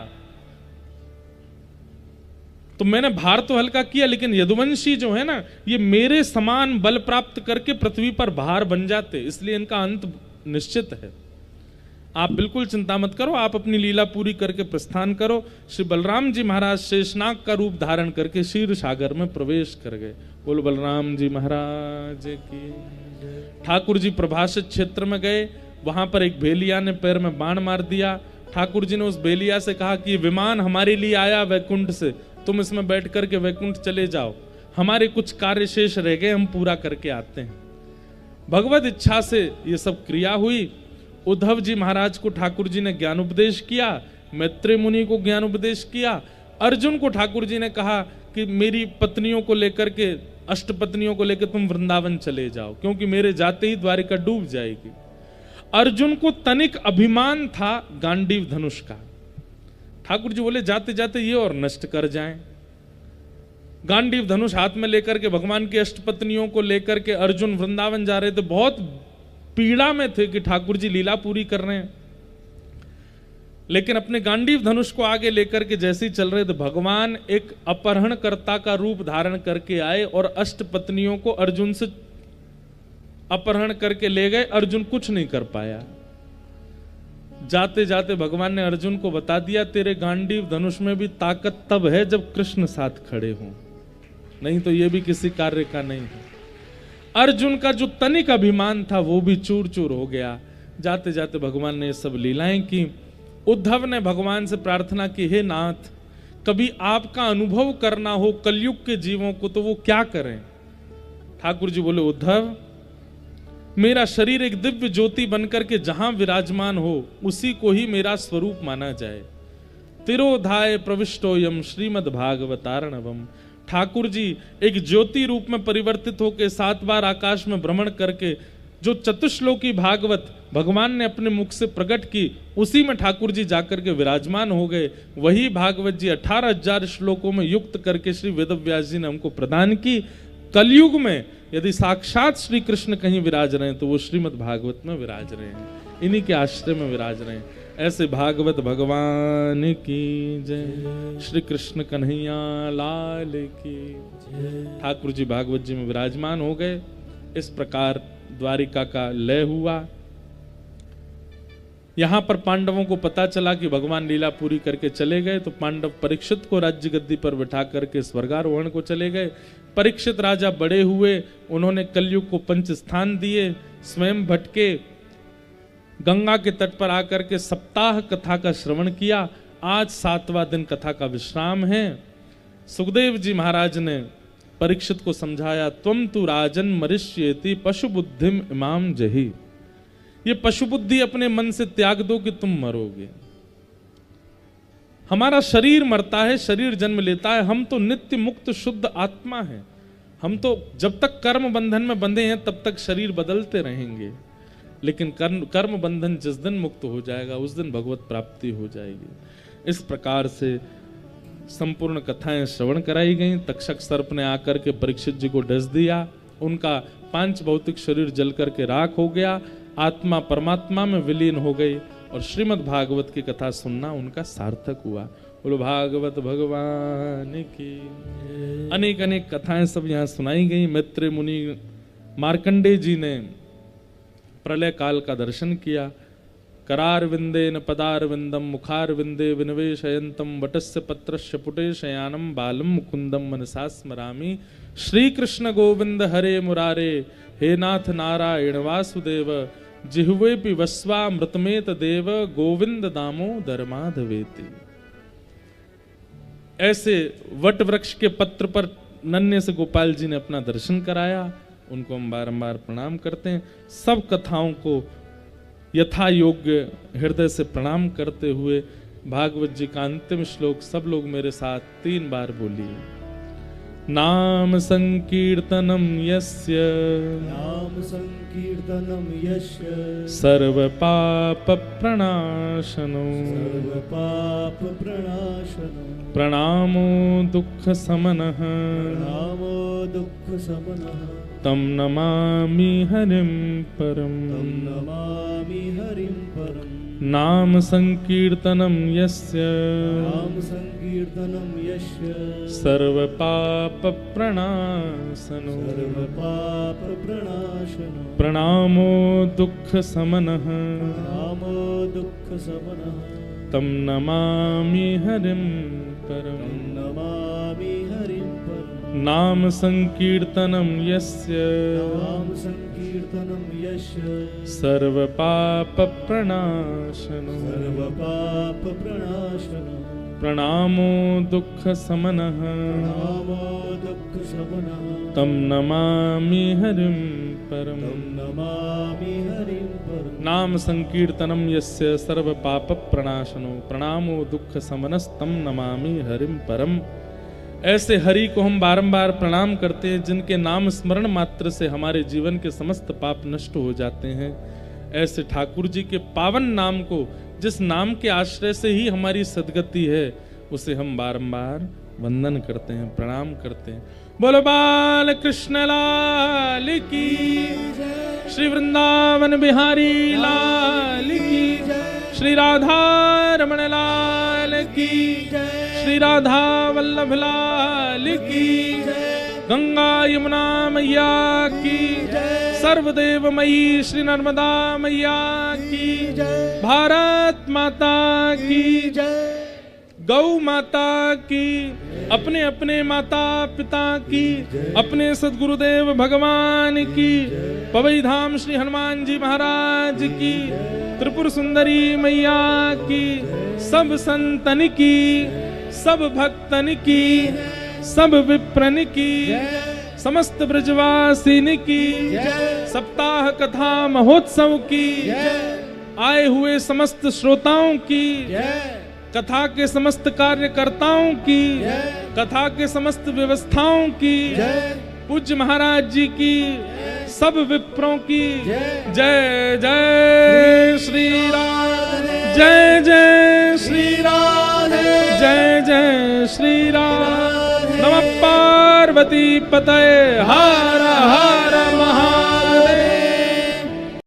[SPEAKER 1] तो मैंने भार तो हल्का किया, लेकिन यदुवंशी जो है ना, ये मेरे समान बल प्राप्त करके पृथ्वी पर भार बन जाते, इसलिए इनका अंत निश्चित है। आप बिल्कुल चिंता मत करो, आप अपनी लीला पूरी करके प्रस्थान करो। श्री बलराम जी महाराज शेषनाग का रूप धारण करके क्षीर सागर में प्रवेश कर गए। बोलो बलराम जी महाराज की। ठाकुर जी प्रभाषित क्षेत्र में गए, वहां पर एक भेलिया ने पैर में बाण मार दिया। ठाकुर जी ने उस भेलिया से कहा कि विमान हमारे लिए आया वैकुंठ से, तुम इसमें बैठ करके वैकुंठ चले जाओ, हमारे कुछ कार्य शेष रह गए, हम पूरा करके आते हैं। भगवत इच्छा से ये सब क्रिया हुई। उद्धव जी महाराज को ठाकुर जी ने ज्ञान उपदेश किया, मैत्रेय मुनि को ज्ञान उपदेश किया। अर्जुन को ठाकुर जी ने कहा कि मेरी पत्नियों को लेकर के, अष्ट पत्नियों को लेकर तुम वृंदावन चले जाओ, क्योंकि मेरे जाते ही द्वारिका डूब जाएगी। अर्जुन को तनिक अभिमान था गांडीव धनुष का। ठाकुर जी बोले, जाते जाते ये और नष्ट कर जाएं। गांडीव धनुष हाथ में लेकर के भगवान की अष्टपत्नियों को लेकर के अर्जुन वृंदावन जा रहे थे। बहुत पीड़ा में थे कि ठाकुर जी लीला पूरी कर रहे हैं, लेकिन अपने गांडीव धनुष को आगे लेकर के जैसे ही चल रहे थे, भगवान एक अपहरणकर्ता का रूप धारण करके आए और अष्टपत्नियों को अर्जुन से अपहरण करके ले गए। अर्जुन कुछ नहीं कर पाया। जाते जाते भगवान ने अर्जुन को बता दिया, तेरे गांडीव धनुष में भी ताकत तब है जब कृष्ण साथ खड़े हों, नहीं तो ये भी किसी कार्य का नहीं है। अर्जुन का जो तनिक अभिमान था वो भी चूर चूर हो गया। जाते जाते भगवान ने ये सब लीलाएं की। उद्धव ने भगवान से प्रार्थना की, हे नाथ, कभी आपका अनुभव करना हो कलयुग के जीवों को तो वो क्या करें। ठाकुर जी बोले, उद्धव, मेरा शरीर एक दिव्य ज्योति बनकर के जहां विराजमान हो उसी को ही मेरा स्वरूप माना जाए। तिरोधाय प्रविष्टोयम श्रीमद् भागवतारणवम। ठाकुर जी एक ज्योति रूप में परिवर्तित होकर 7 बार आकाश में भ्रमण करके जो चतुश्लोकी भागवत भगवान ने अपने मुख से प्रकट की, उसी में ठाकुर जी जाकर के विराजमान हो गए। वही भागवत जी 18,000 श्लोकों में युक्त करके श्री वेदव्यास जी ने हमको प्रदान की। कलयुग में यदि साक्षात श्री कृष्ण कहीं विराज रहे हैं तो वो श्रीमद् भागवत में विराज रहे हैं, इन्हीं के आश्रय में विराज रहे हैं। ऐसे भागवत भगवान की जय। श्री कृष्ण कन्हैया लाल की जय। ठाकुर जी भागवत जी में विराजमान हो गए। इस प्रकार द्वारिका का लय हुआ। यहां पर पांडवों को पता चला कि भगवान लीला पूरी करके चले गए, तो पांडव परीक्षित को राज्य गद्दी पर बिठा करके स्वर्गारोहण को चले गए। परीक्षित राजा बड़े हुए, उन्होंने कलयुग को 5 स्थान दिए। स्वयं भटके, गंगा के तट पर आकर के सप्ताह कथा का श्रवण किया। आज 7वां दिन कथा का विश्राम है। सुखदेव जी महाराज ने परीक्षित को समझाया, त्वम तु राजन मरिष्येति पशु बुद्धिम इमाम जही। ये पशु बुद्धि अपने मन से त्याग दो कि तुम मरोगे। हमारा शरीर मरता है, शरीर जन्म लेता है, हम तो नित्य मुक्त शुद्ध आत्मा है। हम तो जब तक कर्म बंधन में बंधे हैं तब तक शरीर बदलते रहेंगे, लेकिन कर्म बंधन जिस दिन मुक्त हो जाएगा उस दिन भगवत प्राप्ति हो जाएगी। इस प्रकार से संपूर्ण कथाएं श्रवण कराई गईं। तक्षक सर्प ने आकर के परीक्षित जी को डस दिया। उनका 5 भौतिक शरीर जल करके राख हो गया। आत्मा परमात्मा में विलीन हो गई और श्रीमद् भागवत की कथा सुनना उनका सार्थक हुआ। बोलो भागवत भगवान की। अनेक अनेक कथाएं सब यहाँ सुनाई गई। मैत्रेय मुनि मार्कंडेय जी ने प्रलय काल का दर्शन किया। करार विंदेन पदार विंदम मुखार विंदे विनवेशयंतम वटस्य पत्रस्य पुटे शयानम बालम मुकुंदम मनसा स्मरामि। श्री कृष्ण गोविंद हरे मुरारे, हे नाथ नारायण वासुदेव, जिह्वेपि वस्वामृतमेत देव, गोविंद दामोदर माधवेति। ऐसे वट वृक्ष के पत्र पर नन्हे से गोपाल जी ने अपना दर्शन कराया। उनको हम बारंबार प्रणाम करते हैं। सब कथाओं को यथा योग्य हृदय से प्रणाम करते हुए भागवत जी का अंतिम श्लोक सब लोग मेरे साथ 3 बार बोलिए। नाम संकीर्तनम यस्य,
[SPEAKER 2] नाम संकीर्तनम यस्य,
[SPEAKER 1] सर्व पाप प्रणाशनो,
[SPEAKER 2] सर्व पाप प्रणाशनो,
[SPEAKER 1] प्रणामो दुःख समनः,
[SPEAKER 2] प्रणामो दुःख समनः,
[SPEAKER 1] तम नमामि हरिं परम,
[SPEAKER 2] तम नमामि हरिं परम।
[SPEAKER 1] नाम संकीर्तनम यस्य,
[SPEAKER 2] नाम संकीर्तनम यस्य,
[SPEAKER 1] सर्व पाप प्रणाशनो,
[SPEAKER 2] सर्व पाप प्रणाशनो,
[SPEAKER 1] प्रणामो दुःख समनः,
[SPEAKER 2] प्रणामो दुःख समनः,
[SPEAKER 1] तम नमामि हरिं परम,
[SPEAKER 2] तम नमामि हरिं परम।
[SPEAKER 1] नाम संकीर्तनम यस्य,
[SPEAKER 2] नाम संकीर्तनम यस्य,
[SPEAKER 1] सर्व पाप प्रणाशनो,
[SPEAKER 2] सर्व पाप प्रणाशनो,
[SPEAKER 1] प्रणामो दुःख समनः,
[SPEAKER 2] प्रणामो दुःख समनः,
[SPEAKER 1] तम नमामि हरिं परम,
[SPEAKER 2] तम नमामि हरिं परम।
[SPEAKER 1] नाम संकीर्तनम यस्य सर्व पाप प्रणाशनो, प्रणामो दुःख समनस्तम नमामि हरिं परम। ऐसे हरि को हम बारंबार प्रणाम करते हैं, जिनके नाम स्मरण मात्र से हमारे जीवन के समस्त पाप नष्ट हो जाते हैं। ऐसे ठाकुर जी के पावन नाम को, जिस नाम के आश्रय से ही हमारी सद्गति है, उसे हम बारंबार वंदन करते हैं, प्रणाम करते हैं। बोलो बाल कृष्ण लाल की, श्री वृंदावन बिहारी लाल की, श्री राधा रमण लाल की, श्री राधा वल्लभ लाल की, गंगा यमुना मैया की, सर्वदेव मयी श्री नर्मदा मैया की, भारत माता की, गौ माता की, अपने अपने माता पिता की, अपने सद्गुरुदेव भगवान की, पवई धाम श्री हनुमान जी महाराज की, त्रिपुर सुंदरी मैया की, सब संतन की, सब भक्तन की, सब विप्रन की, समस्त ब्रजवासिन की, सप्ताह कथा महोत्सव की, आए हुए समस्त श्रोताओं की, कथा के समस्त कार्यकर्ताओं की, कथा के समस्त व्यवस्थाओं की, पूज्य महाराज जी की, सब विप्रों की जय जय श्री राम, जय जय श्री राम, जय जय श्री राम। नमः पार्वती पतये हर